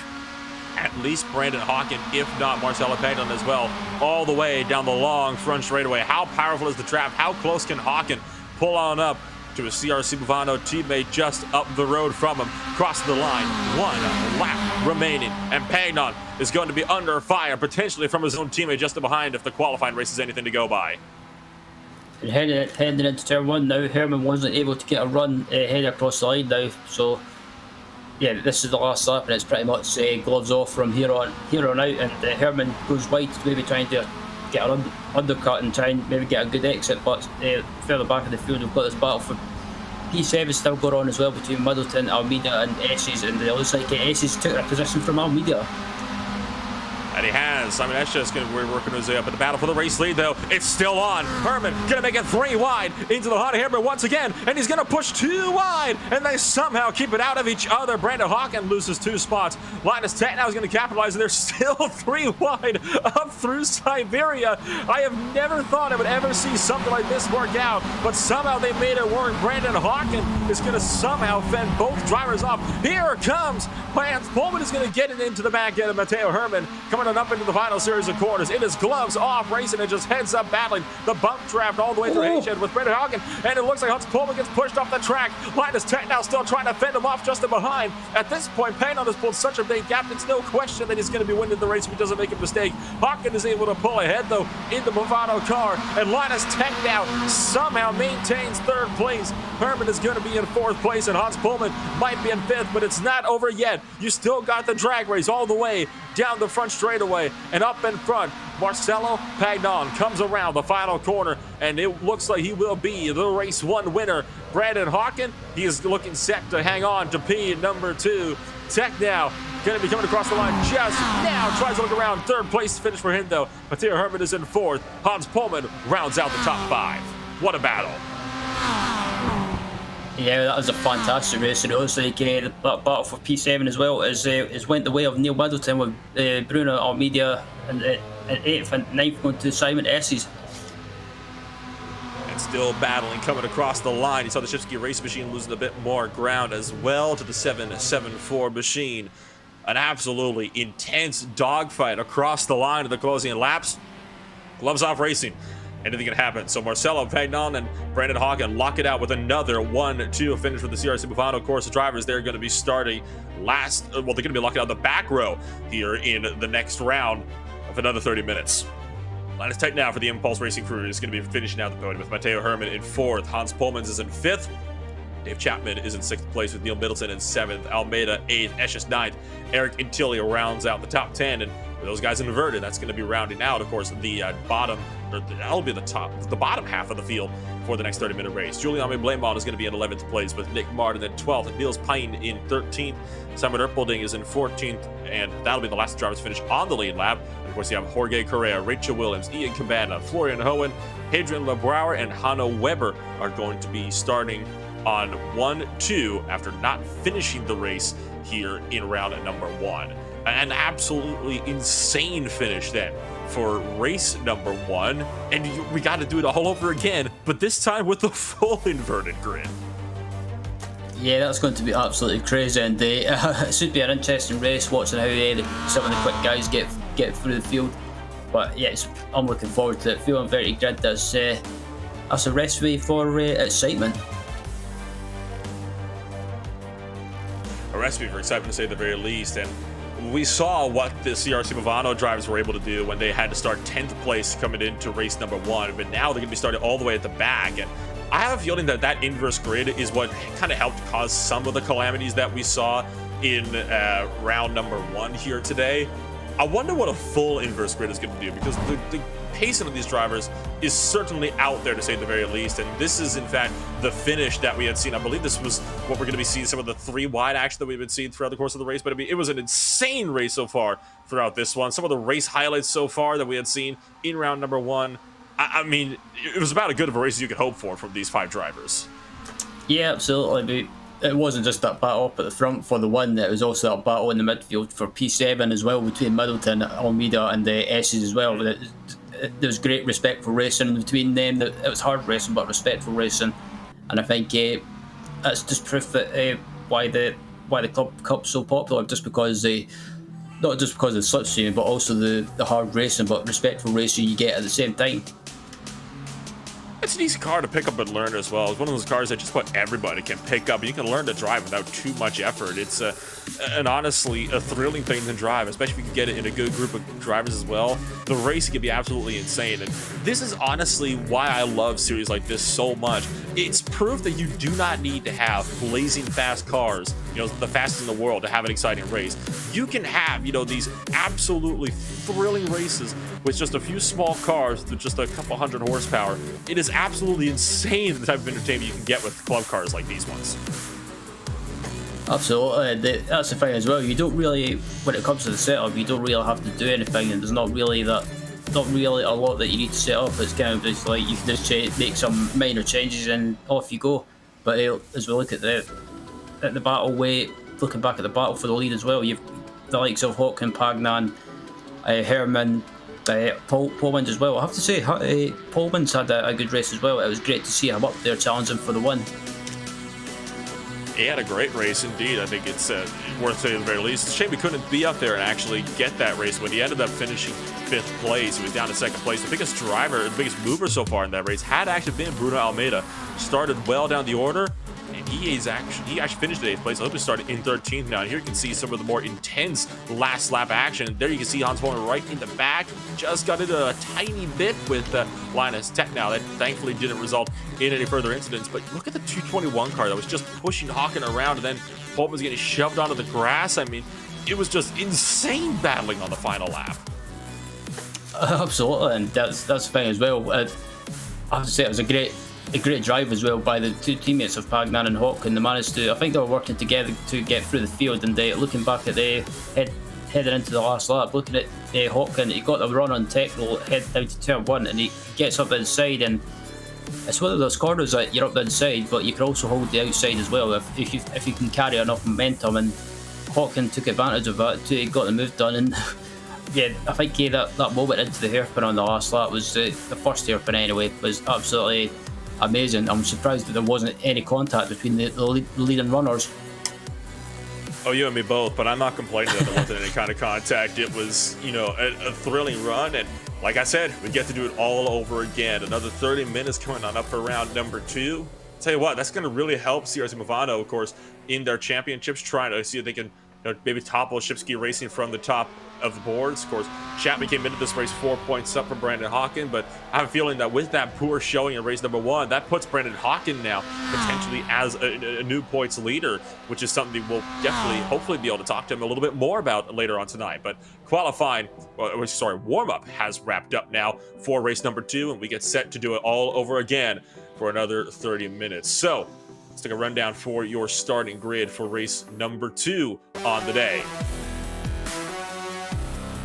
at least Brandon Hawken, if not Marcelo Pagnon as well, all the way down the long front straightaway. How powerful is the draft? How close can Hawken pull on up to a CRC Movano teammate just up the road from him? Crossing the line, 1 lap remaining, and Pagnon is going to be under fire, potentially from his own teammate just behind if the qualifying race is anything to go by. And heading into turn 1 now, Herman wasn't able to get a run head across the line now, so yeah, this is the last lap, and it's pretty much gloves off from here on out, and Herman goes wide to maybe trying to get an undercut and try and maybe get a good exit, but further back in the field we've got this battle for P7 still going on as well between Middleton, Almeida and Esses, and it looks like Esses took a position from Almeida. And he has. Simon Esches is going to be working his way up in the battle for the race lead, though. It's still on. Herman going to make it 3 wide into the Honda Hairpin once again, and he's going to push 2 wide, and they somehow keep it out of each other. Brandon Hawken loses 2 spots. Linus Tech now is going to capitalize, and they're still 3 wide up through Siberia. I have never thought I would ever see something like this work out, but somehow they made it work. Brandon Hawken is going to somehow fend both drivers off. Here comes Lance Pullman is going to get it into the back end of Matteo Herman, coming on up into the final series of corners. It is gloves off racing and just heads up battling the bump draft all the way through H-Head with Brandon Hawken, and it looks like Hans Pullman gets pushed off the track. Linus Tech now still trying to fend him off just in behind. At this point, Pagnon has pulled such a big gap, it's no question that he's going to be winning the race if he doesn't make a mistake. Hawken is able to pull ahead though in the Movado car, and Linus Tech now somehow maintains 3rd place. Herman is going to be in 4th place, and Hans Pullman might be in 5th, but it's not over yet. You still got the drag race all the way down the front straightaway, and up in front, Marcelo Pagnon comes around the final corner, and it looks like he will be the race 1 winner. Brandon Hawken, he is looking set to hang on to P number 2. Tech now going to be coming across the line just now, tries to look around. 3rd place finish for him though. Matteo Herman is in 4th. Hans Pullman rounds out the top 5. What a battle. Yeah, that was a fantastic race, and it looks like that battle for P7 as well is went the way of Neil Middleton, with Bruno Almeida and 8th and 9th going to Simon Esses. And still battling, coming across the line. You saw the Shipsky race machine losing a bit more ground as well to the 774 machine. An absolutely intense dogfight across the line of the closing laps. Gloves off racing. Anything can happen. So Marcelo Pagnon and Brandon Hawken lock it out with another 1-2 finish for the CRC Movano. Of course, the drivers, they're going to be starting last. Well, they're going to be locking out the back row here in the next round of another 30 minutes. Linus Tech now for the Impulse Racing crew is going to be finishing out the podium with Matteo Herman in 4th. Hans Pullmans is in 5th. Dave Chapman is in 6th place with Neil Middleton in 7th. Almeida 8th. Esches 9th. Eric Intillia rounds out the top 10. And for those guys inverted, that's going to be rounding out, of course, the bottom, or that'll be the bottom half of the field for the next 30-minute race. Julian Blaimont is going to be in 11th place with Nick Martin in 12th, and Niels Pine in 13th. Simon Erpelding is in 14th, and that'll be the last drivers finish on the lead lap. And of course, you have Jorge Correa, Rachel Williams, Ian Cabana, Florian Hohen, Hadrian Lebrouwer, and Hanno Weber are going to be starting on 1-2 after not finishing the race here in round number 1. An absolutely insane finish then for race number 1, and we got to do it all over again, but this time with the full inverted grid. Yeah, that's going to be absolutely crazy, and it should be an interesting race watching how some of the quick guys get through the field. But yeah, I'm looking forward to it. Feeling very good. That's a recipe for excitement. A recipe for excitement, to say the very least. And we saw what the CRC Movano drivers were able to do when they had to start 10th place coming into race number 1, but now they're going to be starting all the way at the back. And I have a feeling that inverse grid is what kind of helped cause some of the calamities that we saw in round number 1 here today. I wonder what a full inverse grid is going to do, because the pacing of these drivers is certainly out there, to say the very least. And this is, in fact, the finish that we had seen. I believe this was what we're going to be seeing, some of the 3 wide action that we've been seeing throughout the course of the race. But I mean, it was an insane race so far throughout this one. Some of the race highlights so far that we had seen in round number 1. I mean, it was about as good of a race as you could hope for from these 5 drivers. Yeah, absolutely. But it wasn't just that battle up at the front for the one, it was also that battle in the midfield for P7 as well, between Middleton, Almeida and the S's as well. There was great respectful racing between them. It was hard racing, but respectful racing. And I think that's just proof that why the Cup's so popular, just because not just because of the slipstream, but also the hard racing, but respectful racing you get at the same time. It's an easy car to pick up and learn as well. It's one of those cars that just about everybody can pick up, and you can learn to drive without too much effort. It's and honestly a thrilling thing to drive, especially if you can get it in a good group of drivers as well. The race can be absolutely insane, and this is honestly why I love series like this so much. It's proof that you do not need to have blazing fast cars, the fastest in the world, to have an exciting race. You can have, these absolutely thrilling races with just a few small cars with just a couple hundred horsepower. It is absolutely insane the type of entertainment you can get with club cars like these ones. Absolutely, that's the thing as well. You don't really, when it comes to the setup, you don't really have to do anything, and there's not really a lot that you need to set up. It's kind of just like you can just make some minor changes and off you go. But as we look at the battle weight, looking back at the battle for the lead as well, you've the likes of Hawken, Pagnan, Hairpin, Pullman's as well. I have to say, Pullman's had a good race as well. It was great to see him up there challenging for the win. He had a great race indeed. I think it's worth saying at the very least. It's a shame he couldn't be up there and actually get that race when he ended up finishing 5th place. He was down to 2nd place. The biggest driver, the biggest mover so far in that race had actually been Bruno Almeida. Started well down the order, and he actually finished at 8th place. I hope he started in 13th now. And here you can see some of the more intense last lap action. There you can see Hans Holman right in the back. Just got into a tiny bit with Linus Tech now. That thankfully didn't result in any further incidents. But look at the 221 car that was just pushing Hawken around, and then Holman was getting shoved onto the grass. I mean, it was just insane battling on the final lap. Absolutely, and that's the thing as well. I have to say, it was a great drive as well by the 2 teammates of Pagnan and Hawken. They managed to, I think they were working together to get through the field. And looking back at heading into the last lap, looking at Hawken, he got the run on Techno, head down to turn 1, and he gets up inside. And it's one of those corners that you're up the inside, but you can also hold the outside as well if you can carry enough momentum. And Hawken took advantage of that too. He got the move done, and yeah, I think that moment into the hairpin on the last lap was the first hairpin anyway, was absolutely amazing. I'm surprised that there wasn't any contact between the leading runners. Oh, you and me both, but I'm not complaining that there wasn't any kind of contact. It was, a thrilling run, and like I said, we get to do it all over again. Another 30 minutes coming on up for round number 2. Tell you what, that's going to really help CRC Movano, of course, in their championships, trying to see if they can maybe topple Shipsky Racing from the top of the boards. Of course, Chapman came into this race 4 points up from Brandon Hawken, but I have a feeling that with that poor showing in race number 1, that puts Brandon Hawken now potentially as a new points leader, which is something we'll definitely, hopefully, be able to talk to him a little bit more about later on tonight. But warm-up has wrapped up now for race number 2, and we get set to do it all over again for another 30 minutes. So let's take a rundown for your starting grid for race number 2 on the day.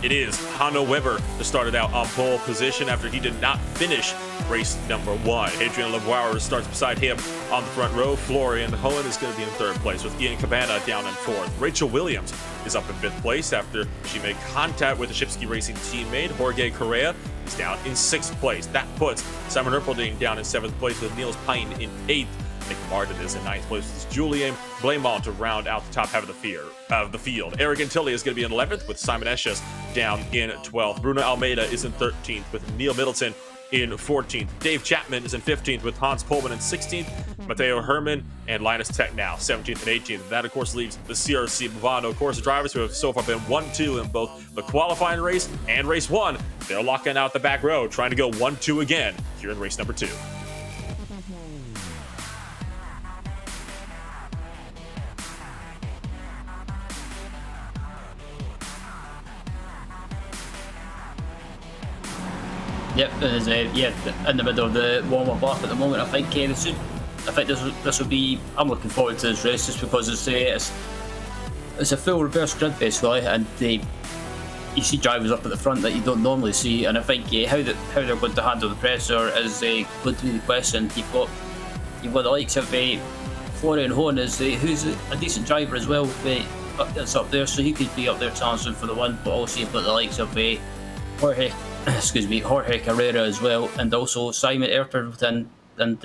It is Hanno Weber that started out on pole position after he did not finish race number 1. Adrian Lebauer starts beside him on the front row. Florian Hohen is going to be in 3rd place, with Ian Cabana down in 4th. Rachel Williams is up in 5th place after she made contact with a Shipsky Racing teammate. Jorge Correa is down in 6th place. That puts Simon Erpelding down in 7th place, with Niels Pine in 8th. Nick Martin is in 9th place with Julien Blamont to round out the top half of the field. Eric Antilli is going to be in 11th, with Simon Esches down in 12th. Bruno Almeida is in 13th, with Neil Middleton in 14th. Dave Chapman is in 15th, with Hans Pullman in 16th. Matteo Herman and Linus Tech now 17th and 18th. That, of course, leaves the CRC Movano course drivers, who have so far been 1-2 in both the qualifying race and race 1. They're locking out the back row, trying to go 1-2 again here in race number 2. Yep, there's yeah, in the middle of the warm-up lap at the moment. I think this will be. I'm looking forward to this race just because it's a full reverse grid basically, and you see drivers up at the front that you don't normally see, and I think how they're going to handle the pressure is going to be the question. You've got the likes of Florian Horn who's a decent driver as well. That's up there, so he could be up there challenging for the win. But also you've got the likes of Jorge Carrera as well, and also Simon Hairpin and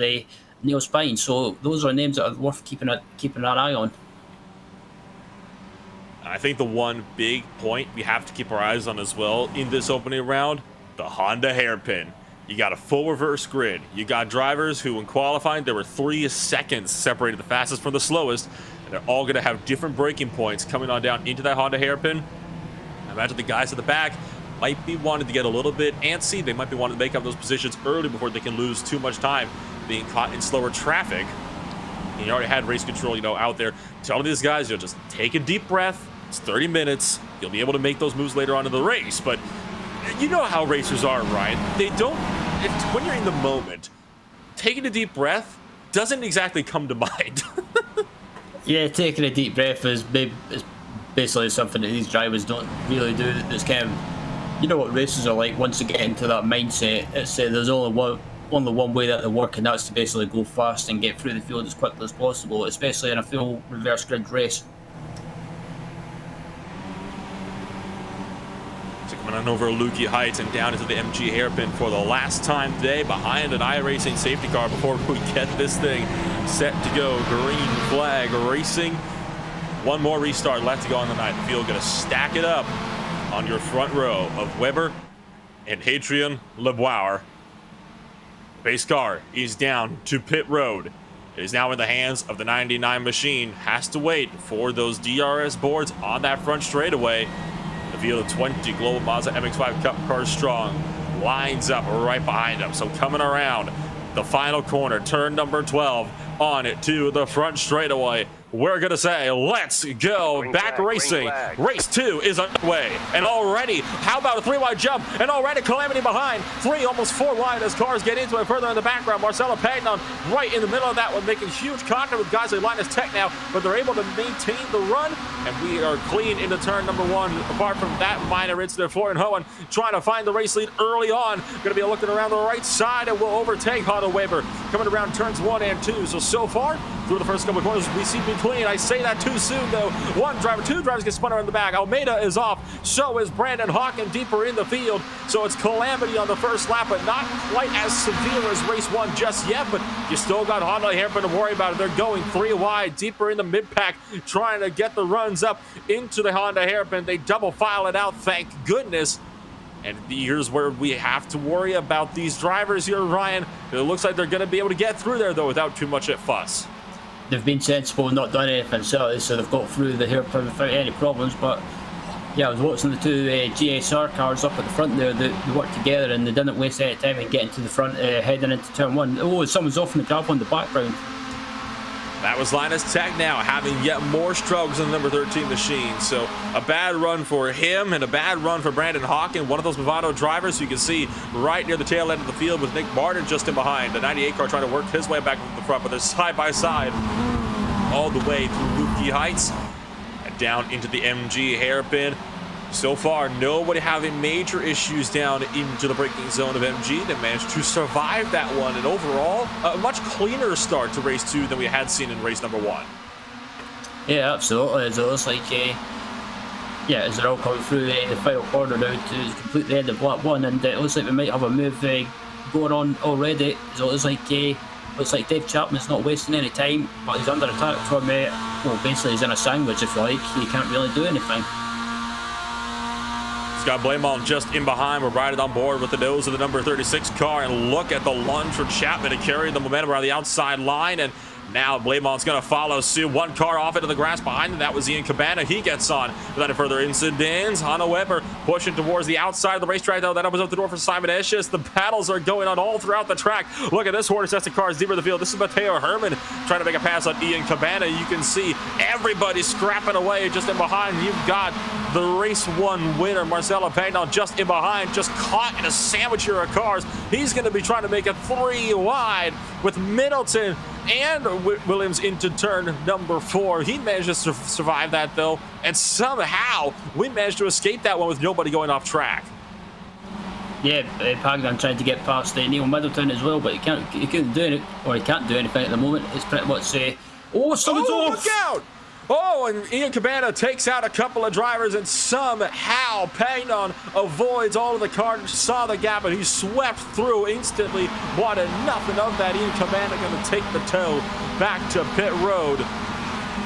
Neil Spine. So those are names that are worth keeping an eye on. I think the one big point we have to keep our eyes on as well in this opening round, the Honda Hairpin. You got a full reverse grid. You got drivers who, in qualifying, there were 3 seconds separated the fastest from the slowest, and they're all going to have different braking points coming on down into that Honda Hairpin. I imagine the guys at the back might be wanting to get a little bit antsy. They might be wanting to make up those positions early before they can lose too much time being caught in slower traffic. And you already had race control, out there telling these guys, just take a deep breath. It's 30 minutes. You'll be able to make those moves later on in the race. But you know how racers are, Ryan. They don't, when you're in the moment, taking a deep breath doesn't exactly come to mind. Yeah, taking a deep breath is basically something that these drivers don't really do. It's kind of, you know what races are like once they get into that mindset. It's there's only one way that they work, and that's to basically go fast and get through the field as quickly as possible, especially in a full reverse grid race. So coming on over Lukey Heights and down into the MG Hairpin for the last time today, behind an iRacing safety car before we get this thing set to go. Green flag racing. One more restart left to go on the night. The field going to stack it up on your front row of Weber and Hadrian Lebauer. Pace car is down to pit road. It is now in the hands of the 99 machine. Has to wait for those DRS boards on that front straightaway. The field of 20 Global Mazda MX-5 Cup cars strong lines up right behind them. So coming around the final corner, turn number 12, on it to the front straightaway. We're going to say, let's go back racing. Race 2 is underway. And already, how about a 3-wide jump? And already calamity behind. 3, almost 4 wide as cars get into it further in the background. Marcelo Pagnon right in the middle of that one, making huge contact with guys like Linus Tech now, but they're able to maintain the run. And we are clean into turn number 1. Apart from that minor incident, Florian Hohen trying to find the race lead early on. Going to be looking around the right side and will overtake Honda Weber coming around turns 1 and 2. So far, through the first couple of corners, we seem to be clean. I say that too soon, though. Two drivers get spun around the back. Almeida is off. So is Brandon Hawken deeper in the field. So it's calamity on the first lap, but not quite as severe as race 1 just yet. But you still got Honda Hairpin to worry about it. They're going 3 wide, deeper in the mid-pack, trying to get the runs up into the Honda Hairpin. They double file it out, thank goodness. And here's where we have to worry about these drivers here, Ryan. It looks like they're going to be able to get through there, though, without too much fuss. They've been sensible and not done anything silly, so they've got through the Hairpin without any problems. But yeah, I was watching the 2 GSR cars up at the front there. They worked together and they didn't waste any time in getting to the front, heading into turn 1. Oh, someone's off in the grab on the background. That was Linus Tech now having yet more struggles in the number 13 machine. So a bad run for him and a bad run for Brandon Hawken, one of those Movado drivers you can see right near the tail end of the field with Nick Martin just in behind. The 98 car trying to work his way back to the front, but they're side by side all the way through Lukey Heights and down into the MG Hairpin. So far, nobody having major issues down into the braking zone of MG. They managed to survive that one, and overall, a much cleaner start to race 2 than we had seen in race number 1. Yeah, absolutely. It looks like, as they're all coming through the final corner now to complete the end of lap 1, and it looks like we might have a move going on already. So it looks like Dave Chapman's not wasting any time, but he's under attack from, basically he's in a sandwich, if you like. He can't really do anything. Got Blamont just in behind. We're riding on board with the nose of the number 36 car, and look at the lunge for Chapman to carry the momentum around the outside line. And now Blamont's going to follow suit. 1 car off into the grass behind him. That was Ian Cabana. He gets on without any further incidents. Hanna Weber pushing towards the outside of the racetrack, though. That opens up the door for Simon Esches. The battles are going on all throughout the track. Look at this horse-tested cars deeper in the field. This is Matteo Herman trying to make a pass on Ian Cabana. You can see everybody scrapping away just in behind. You've got the race 1 winner, Marcelo Pagnon, just in behind, just caught in a sandwich here of cars. He's going to be trying to make it 3 wide with Middleton and Williams into turn number 4. He managed to survive that, though, and somehow we managed to escape that one with nobody going off track. Yeah, Pagnon tried to get past Neil Middleton as well, but he couldn't do it, or he can't do anything at the moment. It's pretty much someone's off! Look out! Oh, and Ian Cabana takes out a couple of drivers, and somehow Pagnon avoids all of the cars, saw the gap, and he swept through instantly. Wanted nothing of that. Ian Cabana going to take the tow back to pit road.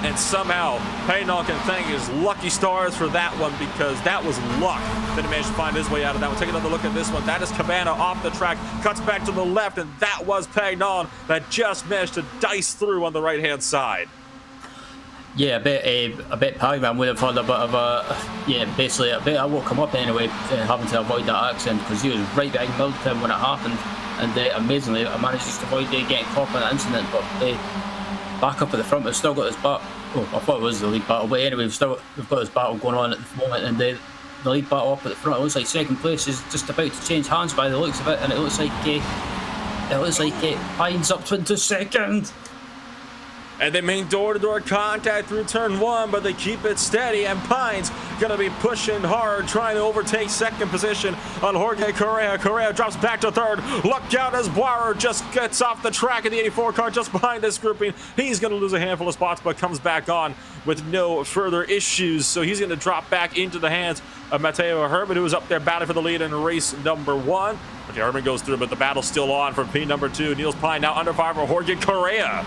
And somehow Pagnon can thank his lucky stars for that one, because that was luck that he managed to find his way out of that one. Take another look at this one. That is Cabana off the track, cuts back to the left, and that was Pagnon that just managed to dice through on the right-hand side. Yeah, I bet Pagnon would have had a bit of basically a bit of what come up anyway, having to avoid that accident, because he was right behind Middleton when it happened, and amazingly I managed to avoid getting caught in that incident. But back up at the front, we've still got this battle. Oh, I thought it was the league battle, but anyway, we've got this battle going on at the moment, and the league battle up at the front, it looks like second place is just about to change hands by the looks of it, and it looks like Pines up into second. And they make door-to-door contact through turn 1, but they keep it steady, and Pines going to be pushing hard, trying to overtake second position on Jorge Correa. Correa drops back to third. Look out as Boirer just gets off the track in the 84 car just behind this grouping. He's going to lose a handful of spots, but comes back on with no further issues. So he's going to drop back into the hands of Matteo Hairpin, who was up there battling for the lead in race number 1. Matteo Hairpin goes through, but the battle's still on for P number 2. Niels Pine now under fire for Jorge Correa.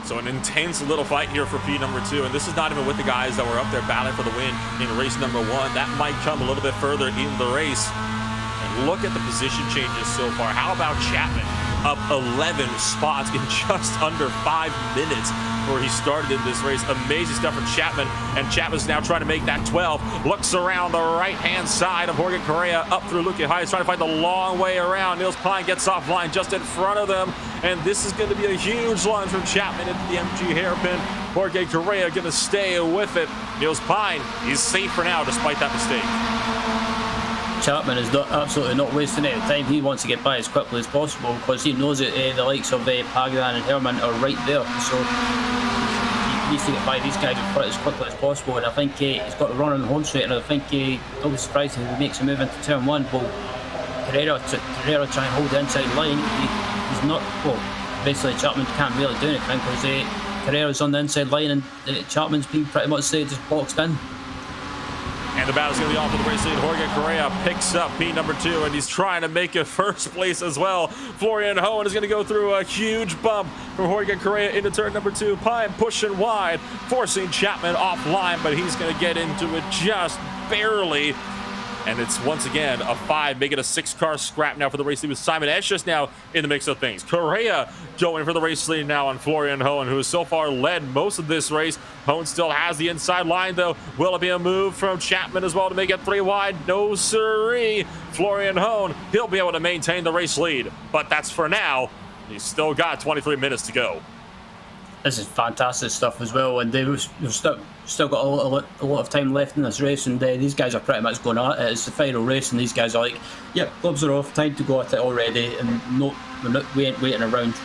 So an intense little fight here for P number 2, and this is not even with the guys that were up there battling for the win in race number 1. That might come a little bit further in the race. And look at the position changes so far. How about Chapman? Up 11 spots in just under 5 minutes where he started in this race. Amazing stuff from Chapman, and Chapman's now trying to make that 12. Looks around the right-hand side of Jorge Correa up through Luque Hayes, trying to find the long way around. Niels Pine gets offline just in front of them, and this is going to be a huge lunge from Chapman into the MG Hairpin. Jorge Correa going to stay with it. Niels Pine, he's safe for now despite that mistake. Chapman is absolutely not wasting any time. He wants to get by as quickly as possible, because he knows that the likes of Pagnon and Herman are right there. So he needs to get by these guys as quickly as possible. And I think he's got the run on the home straight, and I think don't be surprised if he makes a move into turn 1. Well, Carrera try and hold the inside line. He's not. Well, basically Chapman can't really do anything, because Carrera's on the inside line, and Chapman's been pretty much just boxed in. And the battle's going to be on for the race lead. Jorge Correa picks up P number 2, and he's trying to make it first place as well. Florian Hohen is going to go through a huge bump from Jorge Correa into turn number 2. Pine pushing wide, forcing Chapman offline, but he's going to get into it just barely. And it's once again a 5, making a 6-car scrap now for the race lead with Simon Esch now in the mix of things. Correa going for the race lead now on Florian Hohen, who has so far led most of this race. Hohen still has the inside line, though. Will it be a move from Chapman as well to make it 3 wide? No siree. Florian Hohen, he'll be able to maintain the race lead, but that's for now. He's still got 23 minutes to go. This is fantastic stuff as well, and they've still got a lot of time left in this race, and these guys are pretty much going at it. It's the final race, and these guys are like, yep, gloves are off, time to go at it already, and we ain't waiting around.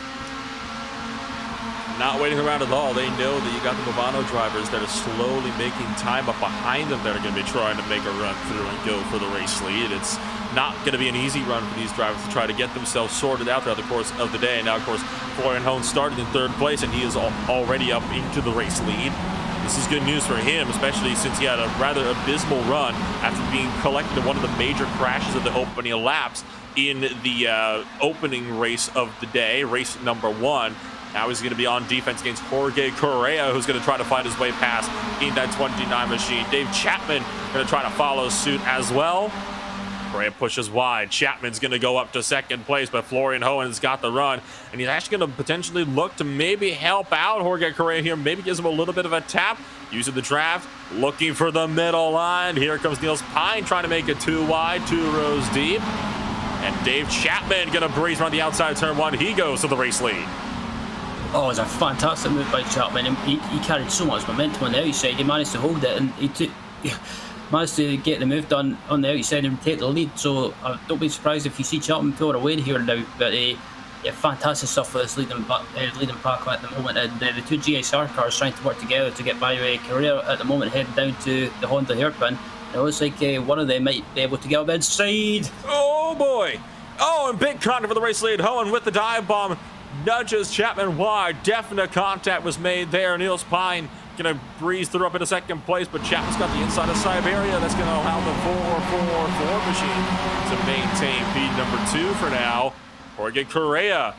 Not waiting around at all. They know that you got the Movano drivers that are slowly making time up behind them that are going to be trying to make a run through and go for the race lead. It's not going to be an easy run for these drivers to try to get themselves sorted out throughout the course of the day. Now, of course, Florian Hohen started in 3rd place, and he is already up into the race lead. This is good news for him, especially since he had a rather abysmal run after being collected in one of the major crashes of the opening laps in the opening race of the day, race number 1. Now he's going to be on defense against Jorge Correa, who's going to try to find his way past in that 29 machine. Dave Chapman going to try to follow suit as well. Correa pushes wide. Chapman's going to go up to 2nd place, but Florian Hohen's got the run, and he's actually going to potentially look to maybe help out Jorge Correa here, maybe gives him a little bit of a tap, using the draft, looking for the middle line. Here comes Niels Pine trying to make it 2 wide, 2 rows deep, and Dave Chapman going to breeze around the outside of turn 1. He goes to the race lead. Oh, it was a fantastic move by Chapman. He carried so much momentum on the outside. He managed to hold it, and he managed to get the move done on the outside and take the lead. So don't be surprised if you see Chapman pull away here now. But yeah, fantastic stuff for this leading pack at the moment. And the two GSR cars trying to work together to get by Correa at the moment, heading down to the Honda Hairpin. It looks like one of them might be able to get up inside. Oh boy! Oh, and big contact for the race lead. Hohen with the dive bomb nudges Chapman wide. Definite contact was made there. Niels Pine gonna breeze through up into second place, but Chapman's got the inside of Siberia. That's gonna allow the 4-4-4 machine to maintain feed number 2 for now. Jorge Correa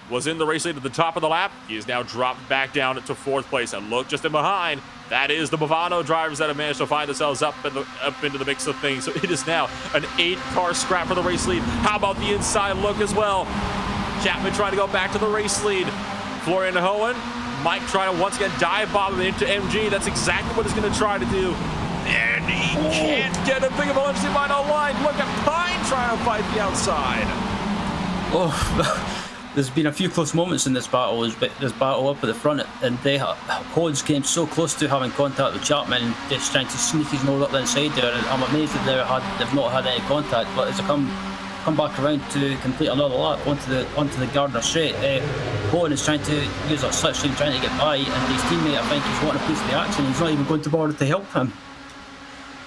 was in the race lead at the top of the lap. He is now dropped back down to 4th place, and look just in behind. That is the Movano drivers that have managed to find themselves up into the mix of things. So it is now an 8-car scrap for the race lead. How about the inside look as well? Chapman trying to go back to the race lead. Florian Hohen might try to once again dive bomb him into MG. That's exactly what he's going to try to do. And he can't get a big of a lunch line online. Look at Pine trying to fight the outside. Oh, there's been a few close moments in this battle. This battle up at the front, and Hodes came so close to having contact with Chapman and just trying to sneak his nose up the inside there. And I'm amazed that they've not had any contact. But as they come back around to complete another lap onto the Gardner straight, Hoden is trying to use a slipstream trying to get by, and his teammate, I think, is wanting a piece of the action. He's not even going to bother to help him.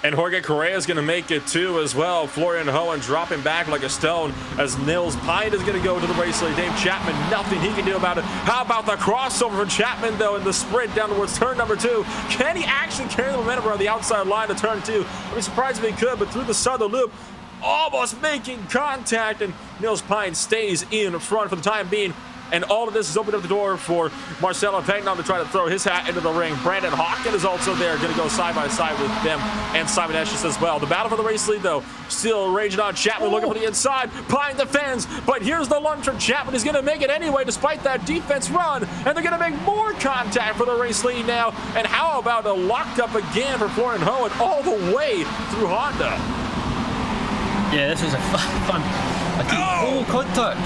And Jorge Correa is going to make it too as well. Florian Hohen dropping back like a stone as Nils Pine is going to go to the race lead. Dave Chapman, nothing he can do about it. How about the crossover for Chapman, though, in the sprint down towards turn number 2? Can he actually carry the momentum around the outside line of turn 2? I'd be surprised if he could, but through the southern loop, almost making contact, and Nils Pine stays in front for the time being. And all of this has opened up the door for Marcelo Pagnon to try to throw his hat into the ring. Brandon Hawken is also there, going to go side by side with them and Simon Esches as well. The battle for the race lead, though, still raging on. Chapman looking for the inside. Pine defends, but here's the lunge from Chapman. He's going to make it anyway despite that defense run, and they're going to make more contact for the race lead now. And how about a lockup again for Florian Hohen all the way through Honda? Yeah, this is a fun. Contact.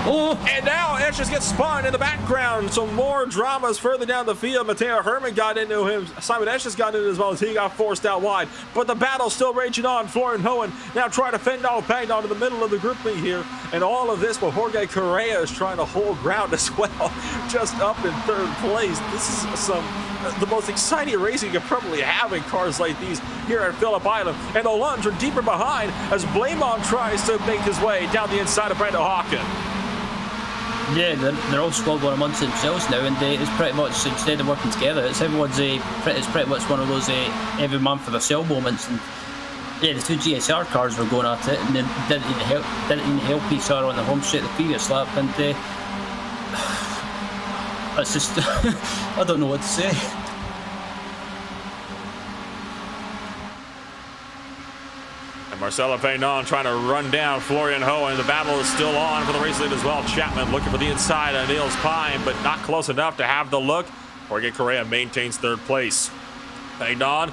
Oh. And now Esches gets spun in the background. Some more dramas further down the field. Matteo Herman got into him. Simon Esches got into it as well as he got forced out wide. But the battle's still raging on. Florian Hohen now trying to fend off Pagnon in the middle of the group lead here. And all of this, but Jorge Correa is trying to hold ground as well. Just up in 3rd place. This is the most exciting racing you can probably have in cars like these here at Phillip Island. And the lunge are deeper behind as Blamon tries to make his way down the inside of Brandon Hawken. Yeah, they're all squad one amongst themselves now, and it's pretty much, instead of working together, it's pretty much one of those every man for themselves moments. And yeah, the two GSR cars were going at it, and then didn't even help each other on the home straight the previous lap, and it's just I don't know what to say. Marcelo Pagnon trying to run down Florian Hohen. The battle is still on for the race lead as well. Chapman looking for the inside of Niels Pine, but not close enough to have the look. Jorge Correa maintains 3rd place. Pagnon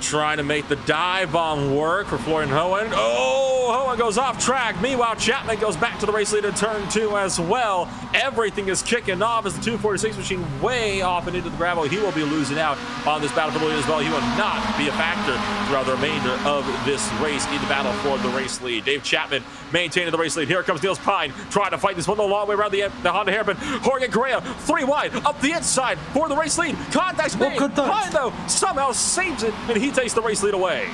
trying to make the dive bomb work for Florian Hohen. Oh, Hohen goes off track. Meanwhile, Chapman goes back to the race lead in turn 2 as well. Everything is kicking off as the 246 machine way off and into the gravel. He will be losing out on this battle for the lead as well. He will not be a factor throughout the remainder of this race in the battle for the race lead. Dave Chapman maintaining the race lead. Here comes Niels Pine trying to fight this one the long way around the Honda Hairpin. Jorge Correa 3 wide up the inside for the race lead. Contact's made. Pine, though, somehow saves it, and he takes the race lead away.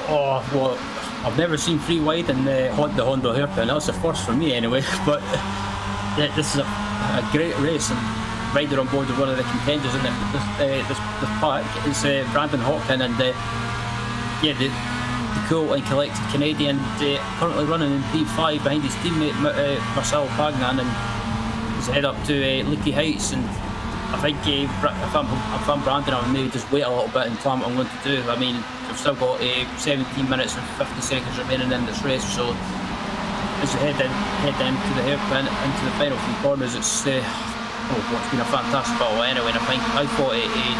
Oh, well, I've never seen 3 wide in the Honda Hairpin. That's the first for me anyway. But yeah, this is a great race, and rider on board with one of the contenders in this pack is Brandon Hawken, and yeah, the cool and collected Canadian, currently running in P5 behind his teammate Marcel Pagnon, and he's head up to Leaky Heights. And I think if I'm Brandon, I'll maybe just wait a little bit and plan what I'm going to do. I mean, we've still got 17 minutes and 50 seconds remaining in this race, so as we head down to the hairpin into the final 3 corners, it's been a fantastic battle anyway. And I thought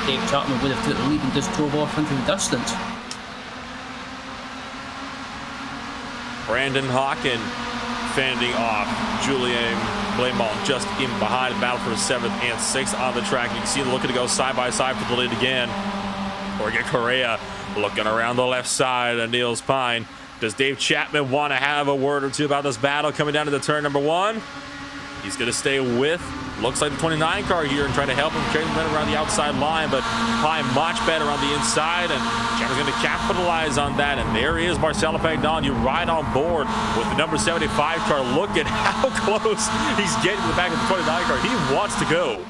Dave Chapman would have took the lead and just drove off into the distance. Brandon Hawken fending off Julien Blamont just in behind. Battle for 7th and 6th on the track. You can see them looking to go side by side for the lead again. Jorge Correa looking around the left side of Niels Pine. Does Dave Chapman want to have a word or two about this battle coming down to the turn number 1? He's going to stay with, looks like the 29 car here, and try to help him carry the around the outside line, but Pine much better on the inside, and Chapman's going to capitalize on that. And there is Marcelo Pagnon. You ride on board with the number 75 car. Look at how close he's getting to the back of the 29 car. He wants to go.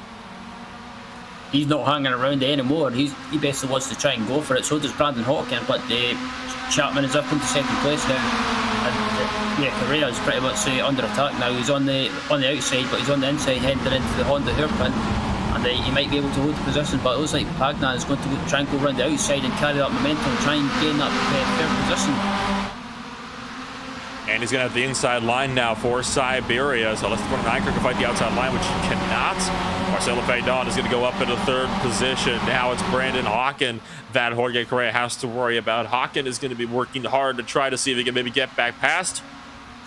He's not hanging around anymore. He basically wants to try and go for it. So does Brandon Hawkin, but Chapman is up into 2nd place now. And yeah, Correa is pretty much under attack now. He's on the outside, but he's on the inside, heading into the Honda hairpin, and he might be able to hold the position. But it looks like Pagnan is going to try and go around the outside and carry that momentum, and try and gain that 3rd position. And he's going to have the inside line now for Siberia. So let's the 29 car can fight the outside line, which he cannot. Marcelo Pagnon is going to go up into 3rd position. Now it's Brandon Hawkin that Jorge Correa has to worry about. Hawkin is going to be working hard to try to see if he can maybe get back past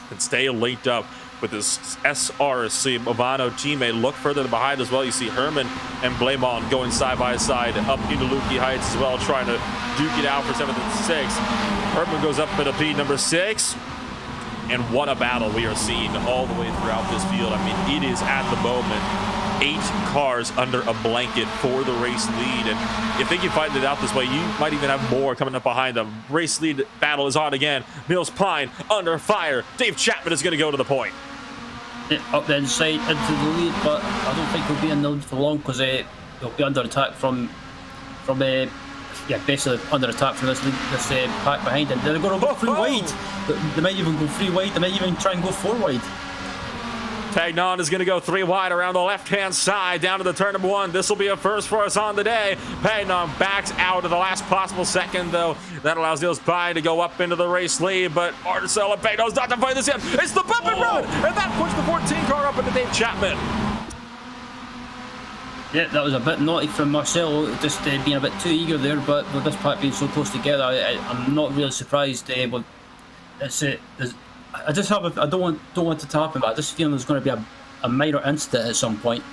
and stay linked up with his SRC Movano teammate. Look further behind as well. You see Herman and Blamont going side by side up into Lukey Heights as well, trying to duke it out for 7th and 6th. Herman goes up into P number 6. And what a battle we are seeing all the way throughout this field. I mean, it is at the moment 8 cars under a blanket for the race lead. And if they can fight it out this way, you might even have more coming up behind them. Race lead battle is on again. Niels Pine under fire. Dave Chapman is going to go to the point. Up the inside into the lead, but I don't think he'll be in the lead for long, because he'll be under attack from basically under attack from this pack behind him. They're going to go 3 wide. They might even go 3 wide. They might even try and go 4 wide. Pagnon is going to go 3 wide around the left-hand side down to the turn number 1. This will be a first for us on the day. Pagnon backs out of the last possible second, though. That allows Niels Pine to go up into the race lead, but Marcelo Pagnon's not to fight this yet. It's the bump and run, and that pushed the 14 car up into Dave Chapman. Yeah, that was a bit naughty from Marcelo, just being a bit too eager there, but with this pack being so close together, I'm not really surprised. But I just have I don't want it to happen, but I just feel there's going to be a minor incident at some point.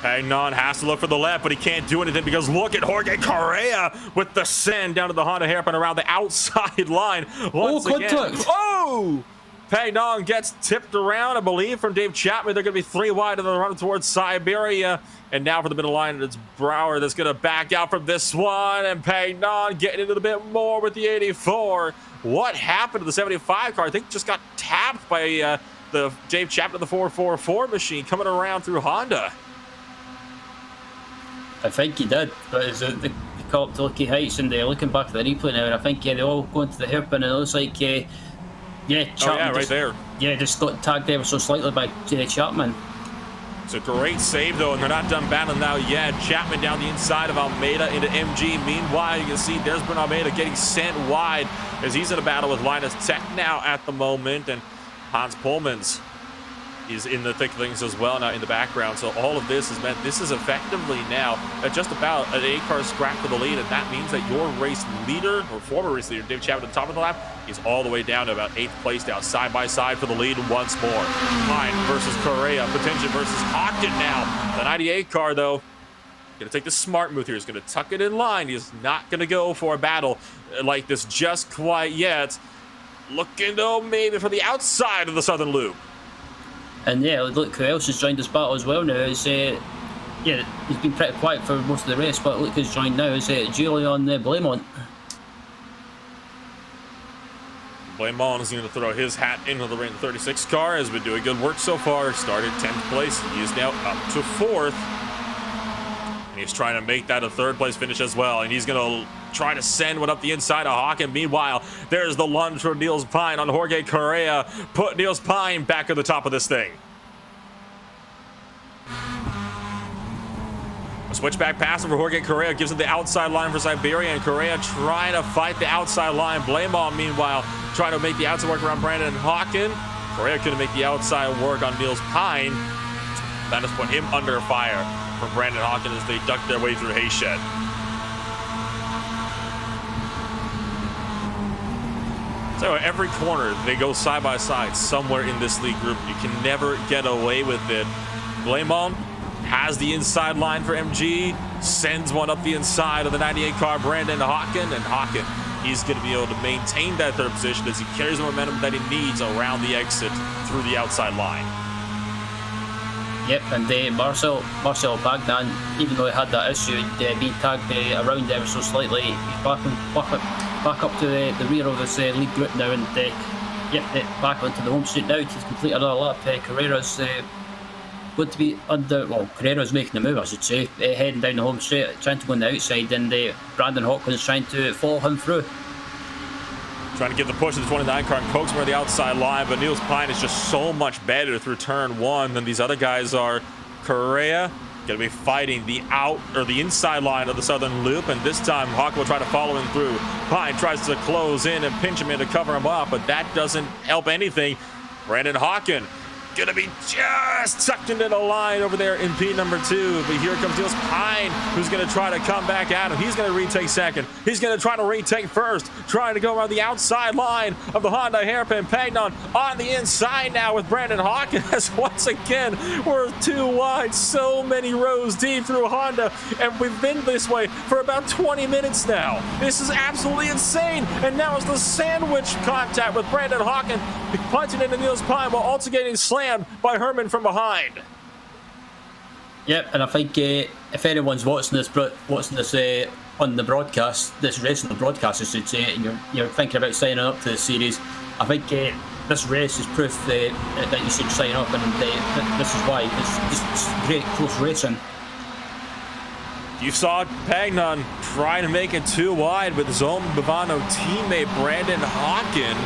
Pagnon has to look for the left, but he can't do anything because look at Jorge Correa with the send down to the Honda hairpin around the outside line once again. Contact. Oh! Pagnon gets tipped around, I believe, from Dave Chapman. They're going to be 3 wide and they're running towards Siberia. And now for the middle line, it's Brower that's going to back out from this one. And Pagnon getting into a bit more with the 84. What happened to the 75 car? I think just got tapped by the Dave Chapman, the 444 machine coming around through Honda. I think he did, but they call up to Lucky Heights, and they're looking back at the replay now, and I think they all go into the hairpin, and it looks like Chapman right there. Yeah, just got tagged ever so slightly by Chapman. It's a great save, though, and they're not done battling now yet. Chapman down the inside of Almeida into MG. Meanwhile, you can see there's Bruno Almeida getting sent wide as he's in a battle with Linus Tech now at the moment, and Hans Pullmans is in the thick of things as well now in the background. So all of this has meant this is effectively now at just about an 8-car scrap for the lead, and that means that your race leader, or former race leader, Dave Chapman at the top of the lap, is all the way down to about 8th place now, side by side for the lead once more. Pine versus Correa, Potentia versus Hawkin now. The 98 car, though, going to take the smart move here. He's going to tuck it in line. He's not going to go for a battle like this just quite yet. Looking, though, maybe for the outside of the Southern Loop. And yeah, look who else has joined this battle as well now. It's, he's been pretty quiet for most of the race, but look who's joined now. It's Julian Blamont. Blamont is going to throw his hat into the Rain 36 car. Has been doing good work so far. Started 10th place. He is now up to 4th. And he's trying to make that a 3rd place finish as well. And he's going to try to send one up the inside of Hawkin. Meanwhile, there's the lunge from Niels Pine on Jorge Correa. Put Niels Pine back at the top of this thing. A switchback pass over Jorge Correa gives him the outside line for Siberia, and Correa trying to fight the outside line. Blamont, meanwhile, trying to make the outside work around Brandon Hawkin. Correa couldn't make the outside work on Niels Pine. That has put him under fire from Brandon Hawkin as they duck their way through Hayshed. So every corner, they go side by side somewhere in this league group. You can never get away with it. Blamon has the inside line for MG, sends one up the inside of the 98 car, Brandon Hawken, and Hawken, he's going to be able to maintain that third position as he carries the momentum that he needs around the exit through the outside line. Yep, and Marcel Bagnan, even though he had that issue, being tagged around ever so slightly, he's back up to the rear of this league group now, and back onto the home straight now to complete another lap. Carrera's going to be Carrera's making the move, I should say, heading down the home straight, trying to go on the outside, and Brandon Hawkins trying to follow him through. Trying to give the push to the 29 car and coax him around the outside line, but Niels Pine is just so much better through turn 1 than these other guys are. Correa going to be fighting the inside line of the southern loop, and this time Hawk will try to follow him through. Pine tries to close in and pinch him in to cover him off, but that doesn't help anything. Brandon Hawken going to be just tucked into the line over there in P number 2, but here comes Niels Pine, who's going to try to come back at him. He's going to retake second. He's going to try to retake first, trying to go around the outside line of the Honda Hairpin. Pagnon on the inside now with Brandon Hawkins. Once again, we're too wide, so many rows deep through Honda, and we've been this way for about 20 minutes now. This is absolutely insane, and now it's the sandwich contact with Brandon Hawkins punching into Niels Pine while also getting slammed by Herman from behind. Yep, and I think if anyone's watching this on the broadcast, this race on the broadcast, I should say, and you're thinking about signing up to the series, I think this race is proof that you should sign up, and this is why. It's just great close racing. You saw Pagnon trying to make it too wide with his own Bavano teammate Brandon Hawken.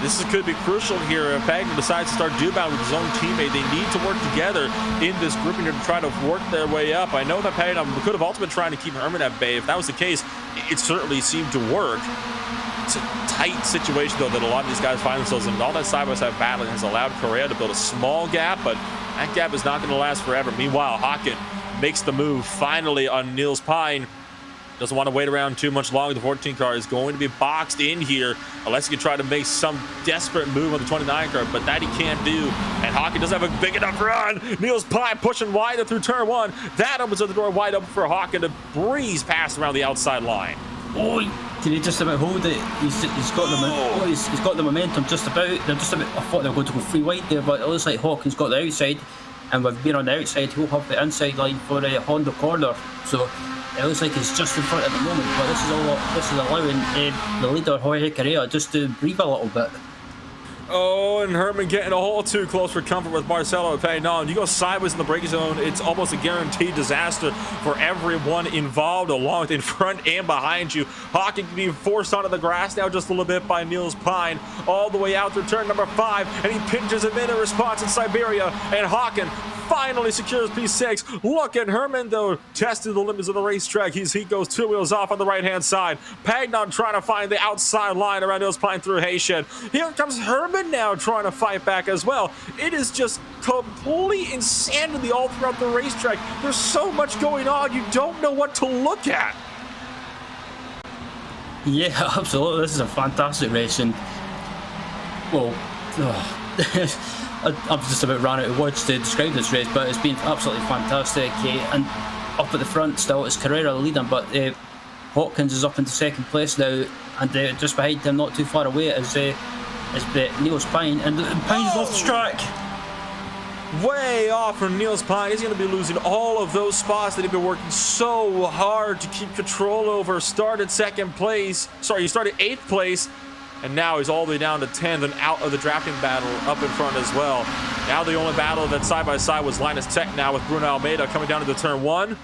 This could be crucial here if Pagnon decides to start duo with his own teammate. They need to work together in this grouping to try to work their way up. I know that Pagnon could have also been trying to keep Herman at bay. If that was the case, it certainly seemed to work. It's a tight situation, though, that a lot of these guys find themselves in. All that side-by-side battling has allowed Correa to build a small gap, but that gap is not going to last forever. Meanwhile, Hawken makes the move finally on Niels Pine. Doesn't want to wait around too much longer. The 14 car is going to be boxed in here unless he can try to make some desperate move on the 29 car, but that he can't do. And Hawken doesn't have a big enough run. Niels Pine pushing wider through turn 1. That opens up the door wide open for Hawken to breeze past around the outside line. Oh, can he just about hold it? He's got the momentum just about. I thought they were going to go free wide there, but it looks like Hawken's got the outside, and we've been on the outside. He'll have the inside line for the Honda corner. So it looks like he's just in front at the moment, but this is allowing the leader Jorge Correa just to breathe a little bit. Oh, and Herman getting a hole too close for comfort with Marcelo Pagnon. You go sideways in the braking zone, it's almost a guaranteed disaster for everyone involved, along in front and behind you. Hawken being forced onto the grass now just a little bit by Niels Pine, all the way out through turn number 5, and he pinches him in response in Siberia, and Hawken finally secures P6. Look at Herman, though, tested the limits of the racetrack. He goes 2 wheels off on the right-hand side. Pagnon trying to find the outside line around Niels Pine through Haitian. Here comes Herman now trying to fight back as well. It is just complete insanity all throughout the racetrack. There's so much going on, you don't know what to look at. Yeah, absolutely. This is a fantastic race, and I've just about ran out of words to describe this race, but it's been absolutely fantastic. And up at the front still, it's Carrera leading, but Hawkins is up into second place now, and just behind him, not too far away, is Niels Pine, and Pine's off the track. Way off from Niels Pine. He's going to be losing all of those spots that he'd been working so hard to keep control over. Started 8th place. And now he's all the way down to 10th and out of the drafting battle up in front as well. Now the only battle that side-by-side was Linus Tech now with Bruno Almeida coming down into turn 1.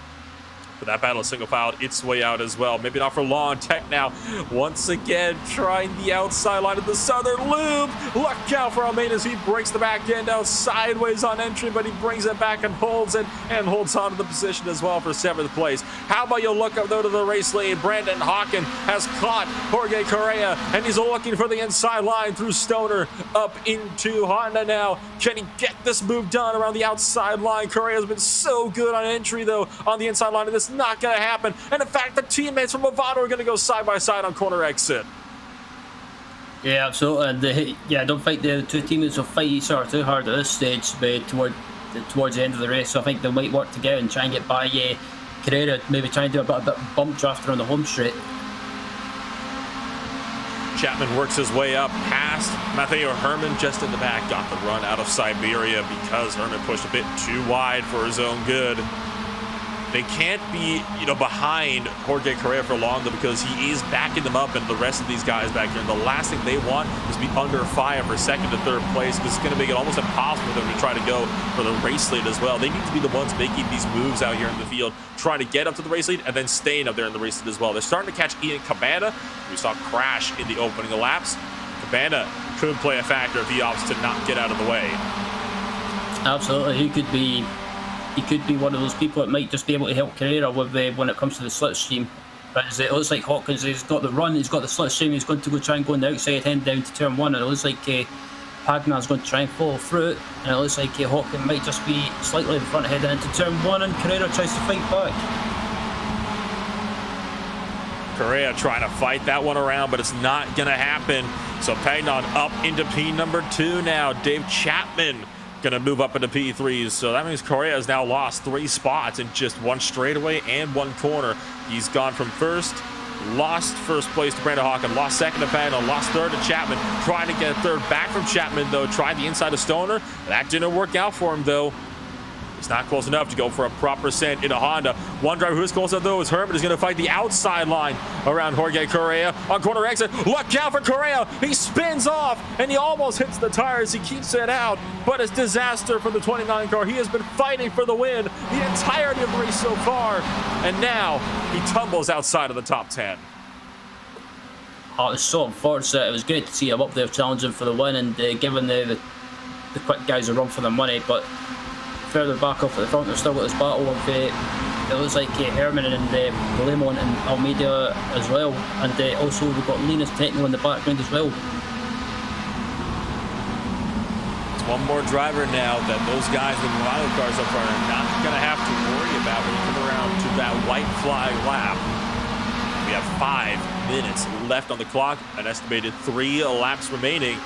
But that battle is single-filed its way out as well. Maybe not for long. Tech now once again trying the outside line of the southern loop. Look out for Almeida as he breaks the back end out sideways on entry, but he brings it back and holds it and holds on to the position as well for 7th place. How about you look up though to the race lead? Brandon Hawken has caught Jorge Correa, and he's looking for the inside line through Stoner up into Honda now. Can he get this move done around the outside line? Correa's been so good on entry though on the inside line of this. Not going to happen. And in fact, the teammates from Movado are going to go side by side on corner exit. Yeah, absolutely. And yeah, I don't think the two teams will fight each other too hard at this stage towards the end of the race. So I think they might work together and try and get by Carrera, maybe try and do a bit of bump drafter on the home straight. Chapman works his way up past Matteo Herman just in the back. Got the run out of Siberia because Herman pushed a bit too wide for his own good. They can't be, behind Jorge Correa for long, though, because he is backing them up and the rest of these guys back here. And the last thing they want is to be under fire for second to third place, because it's going to make it almost impossible for them to try to go for the race lead as well. They need to be the ones making these moves out here in the field, trying to get up to the race lead and then staying up there in the race lead as well. They're starting to catch Ian Cabana. We saw crash in the opening laps. Cabana could play a factor if he opts to not get out of the way. Absolutely, he could be one of those people that might just be able to help Carrera with when it comes to the slipstream. But it looks like Hawkins has got the run, he's got the slipstream, he's going to go try and go on the outside, heading down to turn one, and it looks like Pagnar's going to try and follow through it, and it looks like Hawkins might just be slightly in front heading into turn one, and Carrera tries to fight back. Correa trying to fight that one around, but it's not going to happen. So Pagnon up into P number 2 now. Dave Chapman going to move up into P3s. So that means Correa has now lost 3 spots in just one straightaway and one corner. He's gone from first, lost first place to Brandon Hawken, lost second to Pagnon, lost third to Chapman. Trying to get a third back from Chapman, though. Tried the inside of Stoner. That didn't work out for him, though. It's not close enough to go for a proper scent in a Honda. One driver who is close enough, though, is Herman. Is going to fight the outside line around Jorge Correa. On corner exit, look out for Correa. He spins off, and he almost hits the tires. He keeps it out, but it's disaster for the 29 car. He has been fighting for the win the entirety of the race so far, and now he tumbles outside of the top 10. Oh, it was so unfortunate. It was great to see him up there challenging for the win and giving the quick guys a run for their money, but further back up at the front, they've still got this battle of it looks like Herman and Lemon and Almeida as well, and also we've got Linus Techno in the background as well. It's one more driver now that those guys with Milano cars up front are not going to have to worry about when you come around to that white flag lap. We have 5 minutes left on the clock, an estimated 3 laps remaining.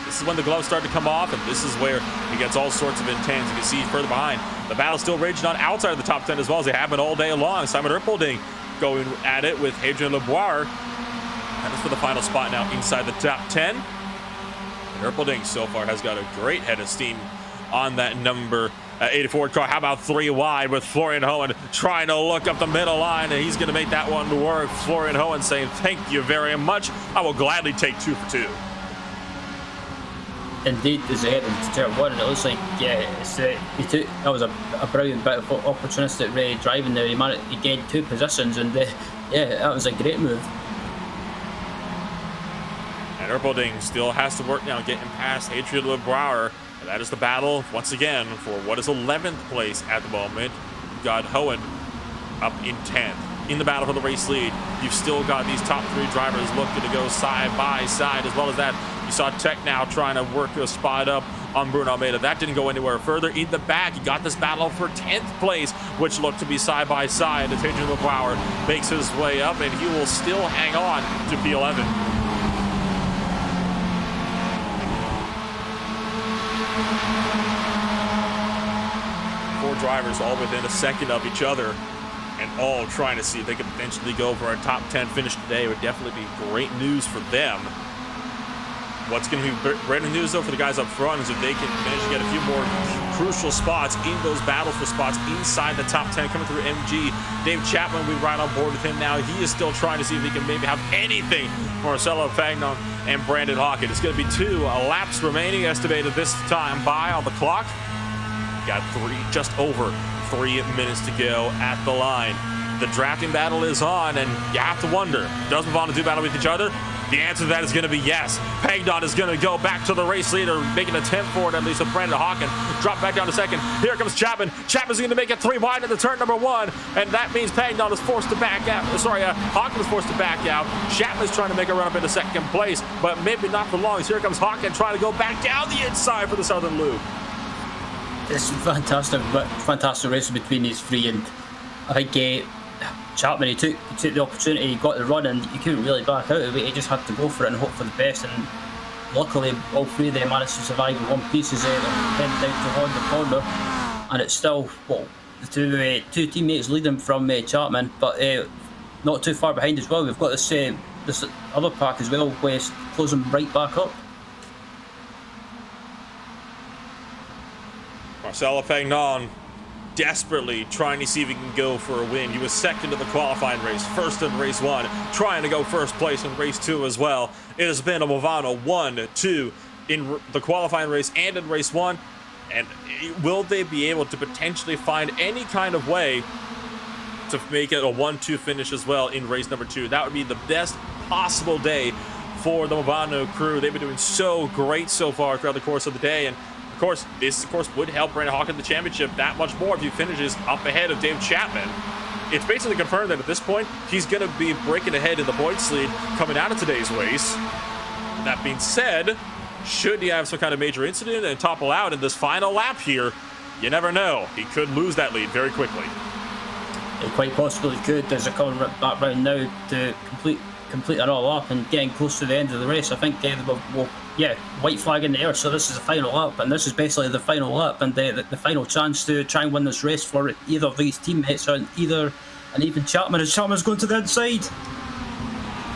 This is when the gloves start to come off, and this is where it gets all sorts of intense. You can see further behind, the battle's still raging on outside of the top 10 as well, as they have been all day long. Simon Erpelding going at it with Adrian Leboire. And that's for the final spot now inside the top 10. And Erpelding so far has got a great head of steam on that number 84 car. How about 3 wide with Florian Hohen trying to look up the middle line, and he's going to make that one work. Florian Hohen saying, "Thank you very much. I will gladly take 2 for 2." Indeed, is ahead of turn one, and it looks like that was a brilliant bit of opportunistic driving there. He managed to gain 2 positions, and that was a great move. And Erpelding still has to work now getting past Adrian Lebrouwer. And that is the battle once again for what is 11th place at the moment. You've got Hohen up in 10th. In the battle for the race lead, you've still got these top 3 drivers looking to go side by side. As well as that, you saw Tech now trying to work a spot up on Bruno Almeida. That didn't go anywhere further. In the back, you got this battle for 10th place, which looked to be side by side as Adrian Lebrouwer makes his way up, and he will still hang on to P11. Four drivers all within a second of each other, and all trying to see if they could potentially go for a top 10 finish today. It would definitely be great news for them. What's going to be greater news, though, for the guys up front is if they can manage to get a few more crucial spots in those battles for spots inside the top 10 coming through MG. Dave Chapman, we're right on board with him now. He is still trying to see if he can maybe have anything for Marcelo Fagnon and Brandon Hawken. It's going to be 2 laps remaining, estimated this time by on the clock. Got just over 3 minutes to go at the line. The drafting battle is on, and you have to wonder, does Movano do battle with each other? The answer to that is going to be yes. Pagnon is going to go back to the race leader, make an attempt for it, at least with Brandon Hawken. Drop back down to second. Here comes Chapman. Chapman's going to make it 3 wide into turn number 1, and that means Pagnon is forced to back out. Hawken is forced to back out. Chapman's trying to make a run up into second place, but maybe not for long. Here comes Hawken trying to go back down the inside for the Southern Loop. It's fantastic racing between these 3, and I think Chapman, he took the opportunity, he got the run, and you couldn't really back out of it. He just had to go for it and hope for the best. And luckily, all three of them managed to survive in one piece as they headed down to hold the corner. And it's still, well, the two teammates leading from Chapman, but not too far behind as well. We've got this other pack as well, where it's closing right back up. Marcelo Pagnon desperately trying to see if he can go for a win. He was second in the qualifying race, first in race 1, trying to go first place in race 2 as well. It has been a Movano 1-2 in the qualifying race and in race 1. And will they be able to potentially find any kind of way to make it a 1-2 finish as well in race number 2? That would be the best possible day for the Movano crew. They've been doing so great so far throughout the course of the day, and of course, this would help Brandon Hawken in the championship that much more if he finishes up ahead of Dave Chapman. It's basically confirmed that at this point, he's going to be breaking ahead in the points lead coming out of today's race. That being said, should he have some kind of major incident and topple out in this final lap here, you never know. He could lose that lead very quickly. It quite possibly could. There's a coming back round now to complete it all up and getting close to the end of the race. I think white flag in the air, so this is the final lap, and this is basically the final lap and the final chance to try and win this race for either of these teammates, and even Chapman, as Chapman's going to the inside.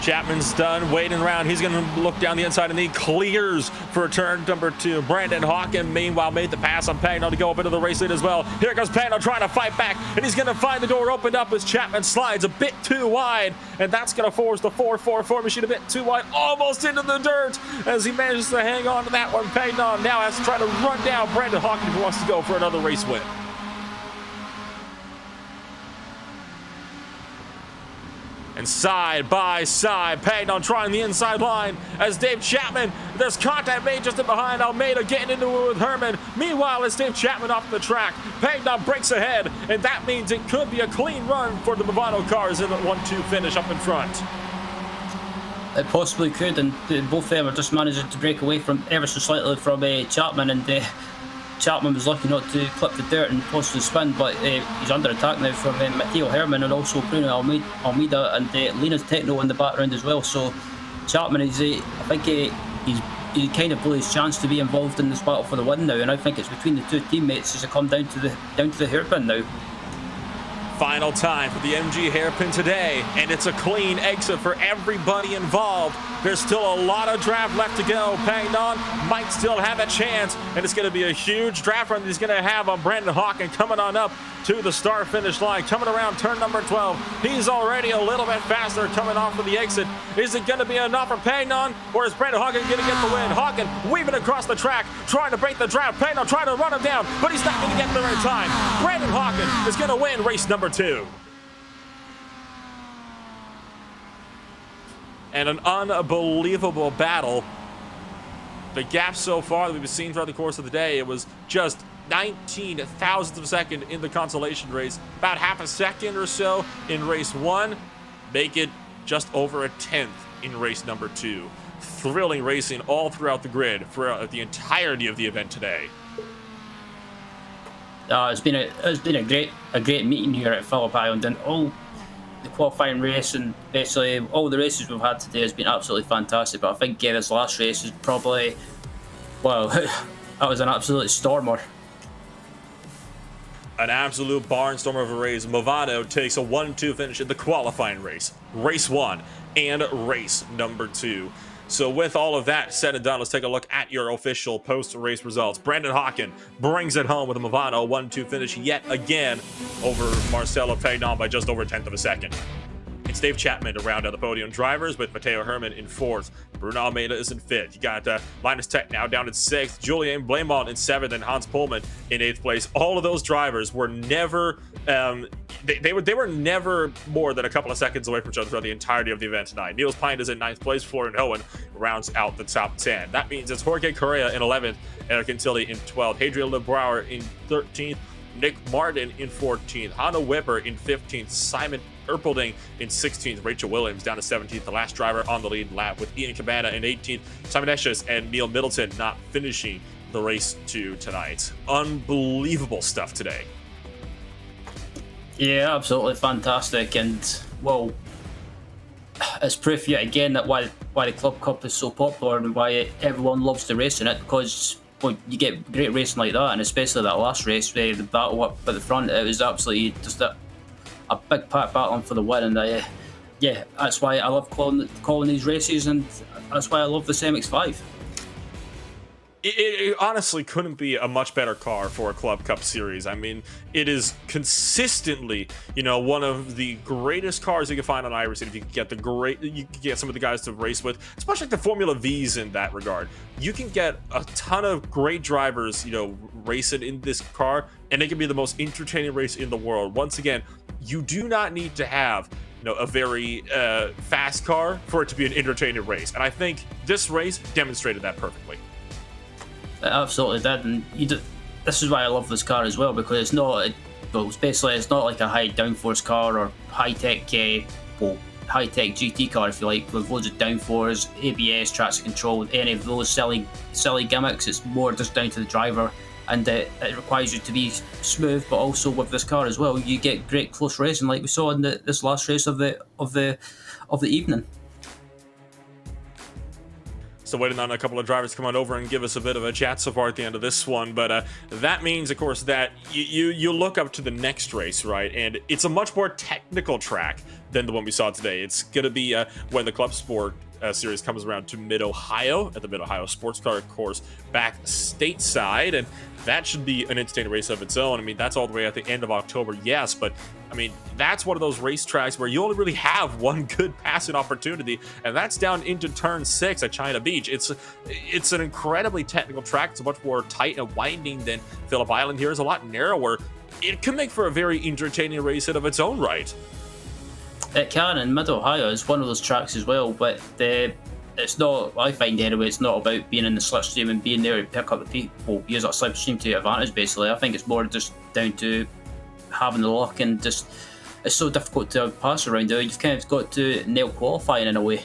Chapman's done waiting around. He's going to look down the inside, and he clears for turn number 2. Brandon Hawken, meanwhile, made the pass on Pagnon to go up into the race lead as well. Here comes Pagnon trying to fight back, and he's going to find the door opened up as Chapman slides a bit too wide, and that's going to force the 444 machine a bit too wide, almost into the dirt as he manages to hang on to that one. Pagnon now has to try to run down Brandon Hawken, who wants to go for another race win. And side by side, Pagnon trying the inside line as Dave Chapman, there's contact made just in behind. Almeida getting into it with Herman. Meanwhile, it's Dave Chapman off the track. Pagnon breaks ahead, and that means it could be a clean run for the Movano cars in the 1-2 finish up in front. It possibly could, and both of them are just managing to break away from ever so slightly from Chapman, and Chapman was lucky not to clip the dirt and possibly spin, but he's under attack now from Matteo Herman and also Bruno Almeida and Linus Techno in the background as well. So Chapman is, I think he kind of blew his chance to be involved in this battle for the win now, and I think it's between the two teammates as it come down to the hairpin now. Final time for the MG hairpin today, and it's a clean exit for everybody involved. There's still a lot of draft left to go. Pagnon might still have a chance, and it's going to be a huge draft run that he's going to have on Brandon Hawken coming on up to the start-finish line, coming around turn number 12. He's already a little bit faster coming off of the exit. Is it going to be enough for Pagnon, or is Brandon Hawken going to get the win? Hawken weaving across the track, trying to break the draft. Pagnon trying to run him down, but he's not going to get there in time. Brandon Hawken is going to win race number 2. And an unbelievable battle. The gap so far that we've seen throughout the course of the day, it was just 19 thousandths of a second in the consolation race, about half a second or so in race 1, make it just over a 10th in race number 2. Thrilling racing all throughout the grid for the entirety of the event today. It's been a great meeting here at Phillip Island, and all the qualifying race and basically all the races we've had today has been absolutely fantastic. But I think this last race is probably, well, that was an absolute stormer. An absolute barnstormer of a race. Movano takes a 1-2 finish in the qualifying race, race 1 and race number 2. So with all of that said and done, let's take a look at your official post-race results. Brandon Hawken brings it home with a Movano 1-2 finish yet again over Marcelo Pagnon by just over a tenth of a second. It's Dave Chapman to round out the podium drivers with Matteo Herman in 4th. Bruno Almeida is in 5th. You got Linus Tech now down in 6th. Julien Blamont in 7th, and Hans Pullman in 8th place. All of those drivers were never they were never more than a couple of seconds away from each other throughout the entirety of the event tonight. Niels Pine is in 9th place. Florian Hohen rounds out the top 10. That means it's Jorge Correa in 11th, Eric Antilli in 12th, Hadrian LeBrouwer in 13th, Nick Martin in 14th, Hanno Weber in 15th, Simon Erpelding in 16th, Rachel Williams down to 17th, the last driver on the lead lap, with Ian Cabana in 18th, Simon Esches and Neil Middleton not finishing the race 2 tonight. Unbelievable stuff today. Yeah, absolutely fantastic, and well, it's proof yet again that why the Club Cup is so popular and why everyone loves to race in it, because well, you get great racing like that, and especially that last race, the battle up at the front, it was absolutely just a big pack battling for the win, and yeah, that's why I love calling these races, and that's why I love this MX-5. It honestly couldn't be a much better car for a Club Cup series. I mean, it is consistently, one of the greatest cars you can find on iRacing. If you can get you can get some of the guys to race with, especially like the Formula V's in that regard. You can get a ton of great drivers, racing in this car, and it can be the most entertaining race in the world. Once again, you do not need to have a very fast car for it to be an entertaining race, and I think this race demonstrated that perfectly. It absolutely did, and this is why I love this car as well, because it's not, it's not like a high downforce car or high-tech GT car, if you like, with loads of downforce, ABS, traction control, any of those silly gimmicks. It's more just down to the driver, and it requires you to be smooth, but also with this car as well, you get great close racing, like we saw in this last race of the evening. So waiting on a couple of drivers to come on over and give us a bit of a chat so far at the end of this one. But that means, of course, that you look up to the next race, right? And it's a much more technical track than the one we saw today. It's going to be when the ClubSport Series comes around to Mid-Ohio at the Mid-Ohio Sports Car Course back stateside. And that should be an entertaining race of its own. I mean, that's all the way at the end of October, yes, but I mean, that's one of those racetracks where you only really have one good passing opportunity, and that's down into turn 6 at China Beach. It's an incredibly technical track. It's much more tight and winding than Phillip Island here. It's a lot narrower. It can make for a very entertaining race of its own right. It can, and Mid-Ohio is one of those tracks as well, but it's not, I find anyway, it's not about being in the slipstream and being there to pick up the people, use that slipstream to your advantage, basically. I think it's more just down to having the luck, and just, it's so difficult to pass around there. You've kind of got to nail qualifying in a way.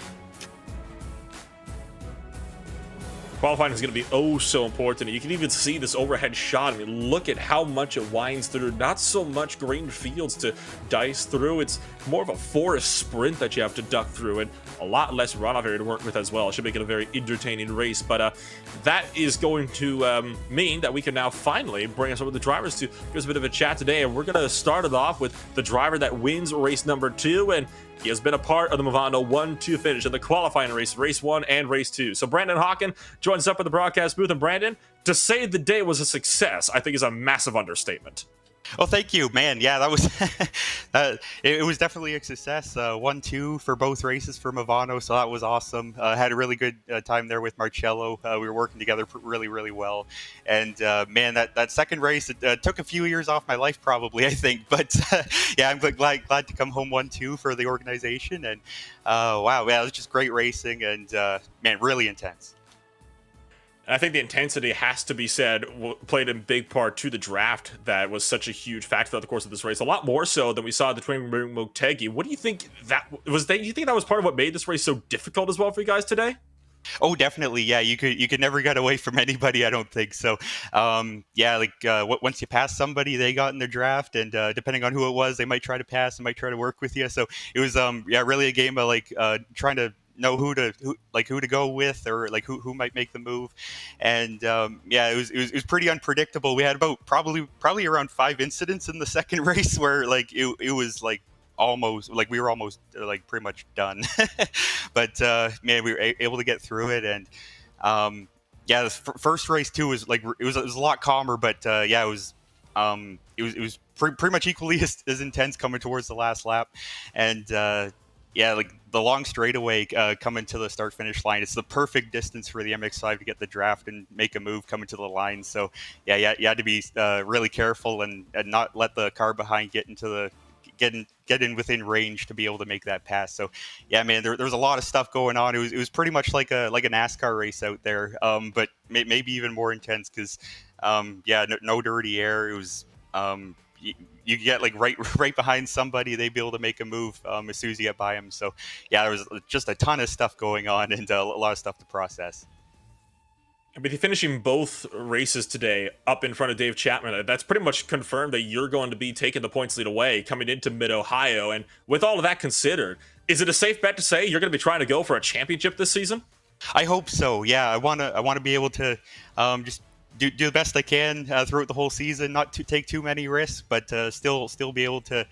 Qualifying is going to be oh so important. You can even see this overhead shot. I mean, look at how much it winds through. Not so much green fields to dice through. It's more of a forest sprint that you have to duck through, and a lot less runoff area to work with as well. It should make it a very entertaining race. But that is going to mean that we can now finally bring us over the drivers to give us a bit of a chat today. And we're going to start it off with the driver that wins race number 2. And he has been a part of the Movano 1-2 finish in the qualifying race 1 and race 2. So Brandon Hawken joins up at the broadcast booth. And Brandon, to say the day was a success, I think is a massive understatement. Well, thank you, man. Yeah, that was it was definitely a success. 1-2 for both races for Movano, so that was awesome. Had a really good time there with Marcello. We were working together really, really well. And man, that second race, it took a few years off my life, probably, I think. But yeah, I'm glad to come home 1-2 for the organization. And wow, yeah, it was just great racing, and man, really intense. I think the intensity has to be said played a big part to the draft that was such a huge factor throughout the course of this race, a lot more so than we saw at the Twin Ring Motegi. What do you think that was? You think that was part of what made this race so difficult as well for you guys today? Oh, definitely. Yeah, you could never get away from anybody, I don't think so. Yeah, like once you pass somebody, they got in their draft, and depending on who it was, they might try to pass, they might try to work with you. So it was yeah, really a game of like trying to know who to go with, or like who might make the move. And yeah, it was pretty unpredictable. We had about probably around 5 incidents in the second race where like it was like almost like we were almost like pretty much done. But man, we were able to get through it. And yeah, the first race too was like it was a lot calmer, but yeah, it was pretty much equally as intense coming towards the last lap. And yeah, like the long straightaway coming to the start-finish line, it's the perfect distance for the MX-5 to get the draft and make a move coming to the line. So yeah, you had to be really careful and not let the car behind get in within range to be able to make that pass. So yeah, man, there was a lot of stuff going on. It was pretty much like a NASCAR race out there, but maybe even more intense because yeah, no dirty air. It was you get like right behind somebody, they'd be able to make a move as soon as you get by them. So yeah, there was just a ton of stuff going on and a lot of stuff to process. With you finishing both races today up in front of Dave Chapman, that's pretty much confirmed that you're going to be taking the points lead away coming into Mid-Ohio. And with all of that considered, is it a safe bet to say you're going to be trying to go for a championship this season? I hope so. Yeah, I wanna be able to just do the best I can throughout the whole season, not to take too many risks, but still be able to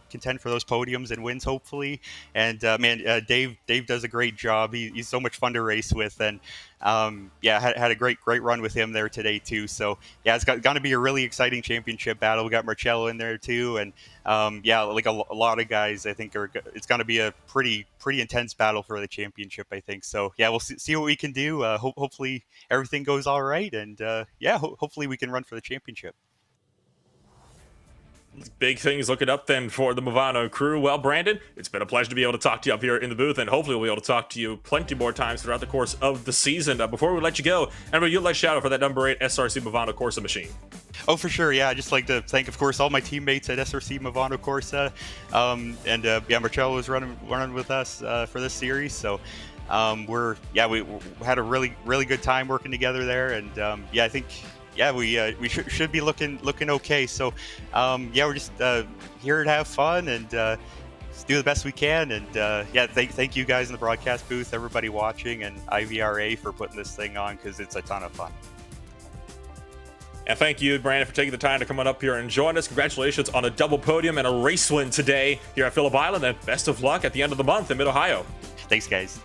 contend for those podiums and wins, hopefully. And man, Dave does a great job. He's so much fun to race with, and yeah, had a great run with him there today too. So yeah, it's going to be a really exciting championship battle. We got Marcello in there too, and yeah, like a lot of guys, I think it's going to be a pretty intense battle for the championship, I think. So yeah, we'll see what we can do. Hopefully everything goes all right, and yeah, hopefully we can run for the championship. Big things looking up then for the Movano crew. Well, Brandon, it's been a pleasure to be able to talk to you up here in the booth, and hopefully we'll be able to talk to you plenty more times throughout the course of the season. Before we let you go, Emma, you'd like shout out for that number 8 SRC Movano Corsa machine. Oh, for sure. Yeah, I'd just like to thank, of course, all my teammates at SRC Movano Corsa, and yeah, Marcello was running with us for this series. So we had a really good time working together there, and yeah, I think. Yeah, we should be looking okay. So, yeah, we're just here to have fun and just do the best we can. And yeah, thank you guys in the broadcast booth, everybody watching, and IVRA for putting this thing on, because it's a ton of fun. And thank you, Brandon, for taking the time to come on up here and join us. Congratulations on a double podium and a race win today here at Phillip Island, and best of luck at the end of the month in Mid-Ohio. Thanks, guys.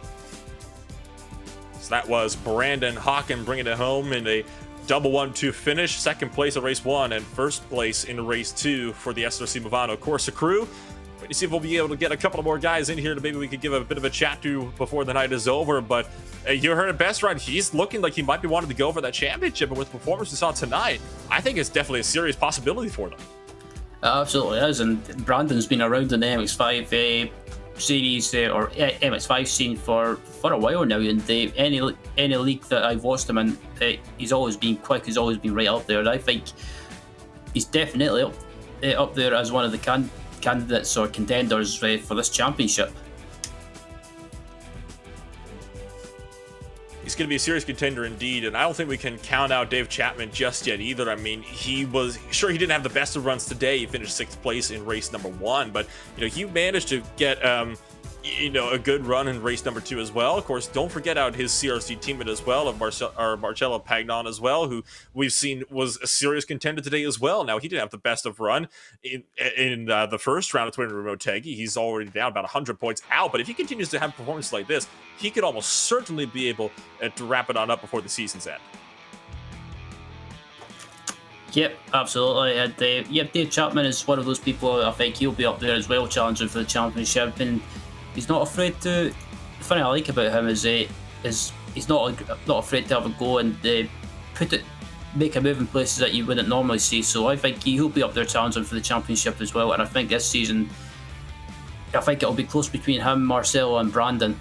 So that was Brandon Hawken bringing it home in a double 1-2 finish, second place in race 1 and first place in race 2 for the SRC Movano Corsa crew. Wait to see if we'll be able to get a couple of more guys in here to maybe we could give a bit of a chat to before the night is over. But you heard it best, right? He's looking like he might be wanting to go for that championship, and with the performance we saw tonight, I think it's definitely a serious possibility for them. It absolutely is, and Brandon's been around in the MX5 series or MX5 scene for a while now, and any league that I've watched him in, he's always been quick, he's always been right up there, and I think he's definitely up there as one of the candidates or contenders for this championship. He's going to be a serious contender indeed, and I don't think we can count out Dave Chapman just yet either. I mean, he didn't have the best of runs today. He finished 6th place in race number 1, but he managed to get a good run in race number 2 as well. Of course, don't forget out his CRC teammate as well, of Marcello Pagnon as well, who we've seen was a serious contender today as well. Now, he didn't have the best of run in the first round of Twin Remote Taggy. He's already down about 100 points out, but if he continues to have performance like this, he could almost certainly be able to wrap it on up before the season's end. Yep, absolutely. And Dave Chapman is one of those people. I think he'll be up there as well, challenging for the championship, and he's not afraid to. The thing I like about him is he's not afraid to have a go and make a move in places that you wouldn't normally see. So I think he'll be up there challenging for the championship as well. And I think this season, it'll be close between him, Marcello, and Brandon.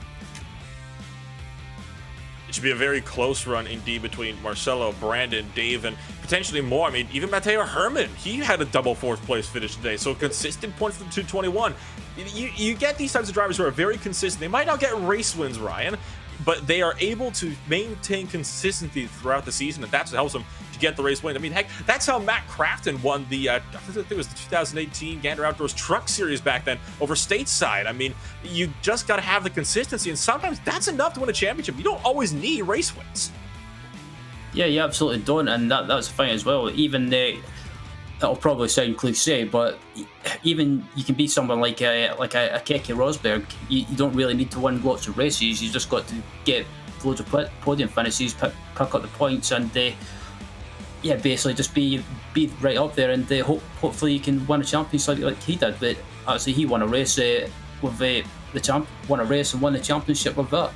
It should be a very close run indeed between Marcello, Brandon, Dave, and potentially more. I mean, even Matteo Herman, he had a double 4th place finish today. So consistent points from 221. You get these types of drivers who are very consistent. They might not get race wins, Ryan, but they are able to maintain consistency throughout the season, and that's what helps them to get the race win. I mean, heck, that's how Matt Crafton won the, I think it was the 2018 Gander Outdoors Truck Series back then over stateside. I mean, you just got to have the consistency, and sometimes that's enough to win a championship. You don't always need race wins. Yeah, you absolutely don't, and that's the thing as well. Even it'll probably sound cliche, but even you can beat someone like a Keke Rosberg. You don't really need to win lots of races. You just got to get loads of podium finishes, pick up the points, and basically just be right up there. And hopefully you can win a championship like he did. But actually, he won a race won a race and won the championship with that.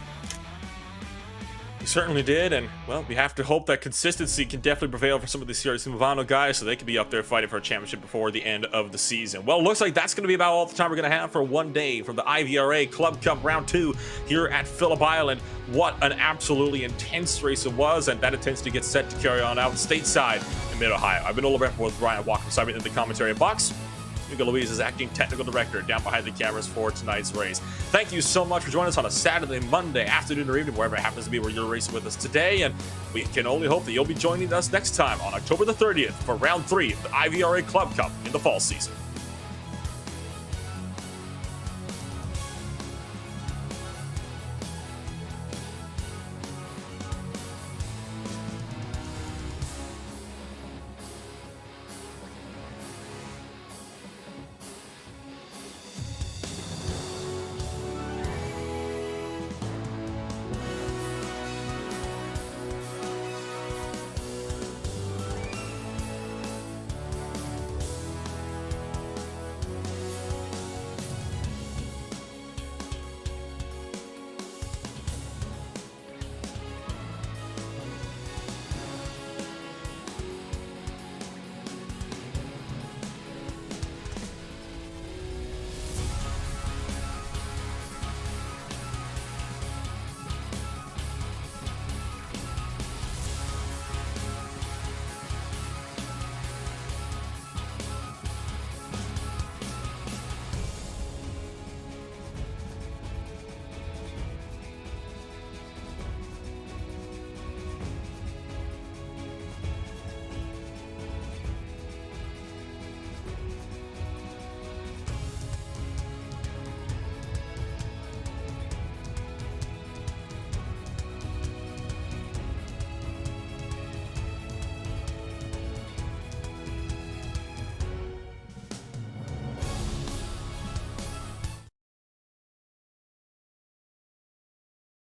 Certainly did, and well, we have to hope that consistency can definitely prevail for some of the CRC Movano guys so they can be up there fighting for a championship before the end of the season. Well, looks like that's going to be about all the time we're going to have for one day from the IVRA Club Cup Round 2 here at Phillip Island. What an absolutely intense race it was, and that intensity gets set to carry on out stateside in Mid-Ohio. I've been Phillip with Ryan Walker beside me in the commentary box. Hugo Luis is acting technical director down behind the cameras for tonight's race. Thank you so much for joining us on a Saturday, Monday afternoon or evening, wherever it happens to be where you're racing with us today. And we can only hope that you'll be joining us next time on October the 30th for round 3 of the IVRA Club Cup in the fall season.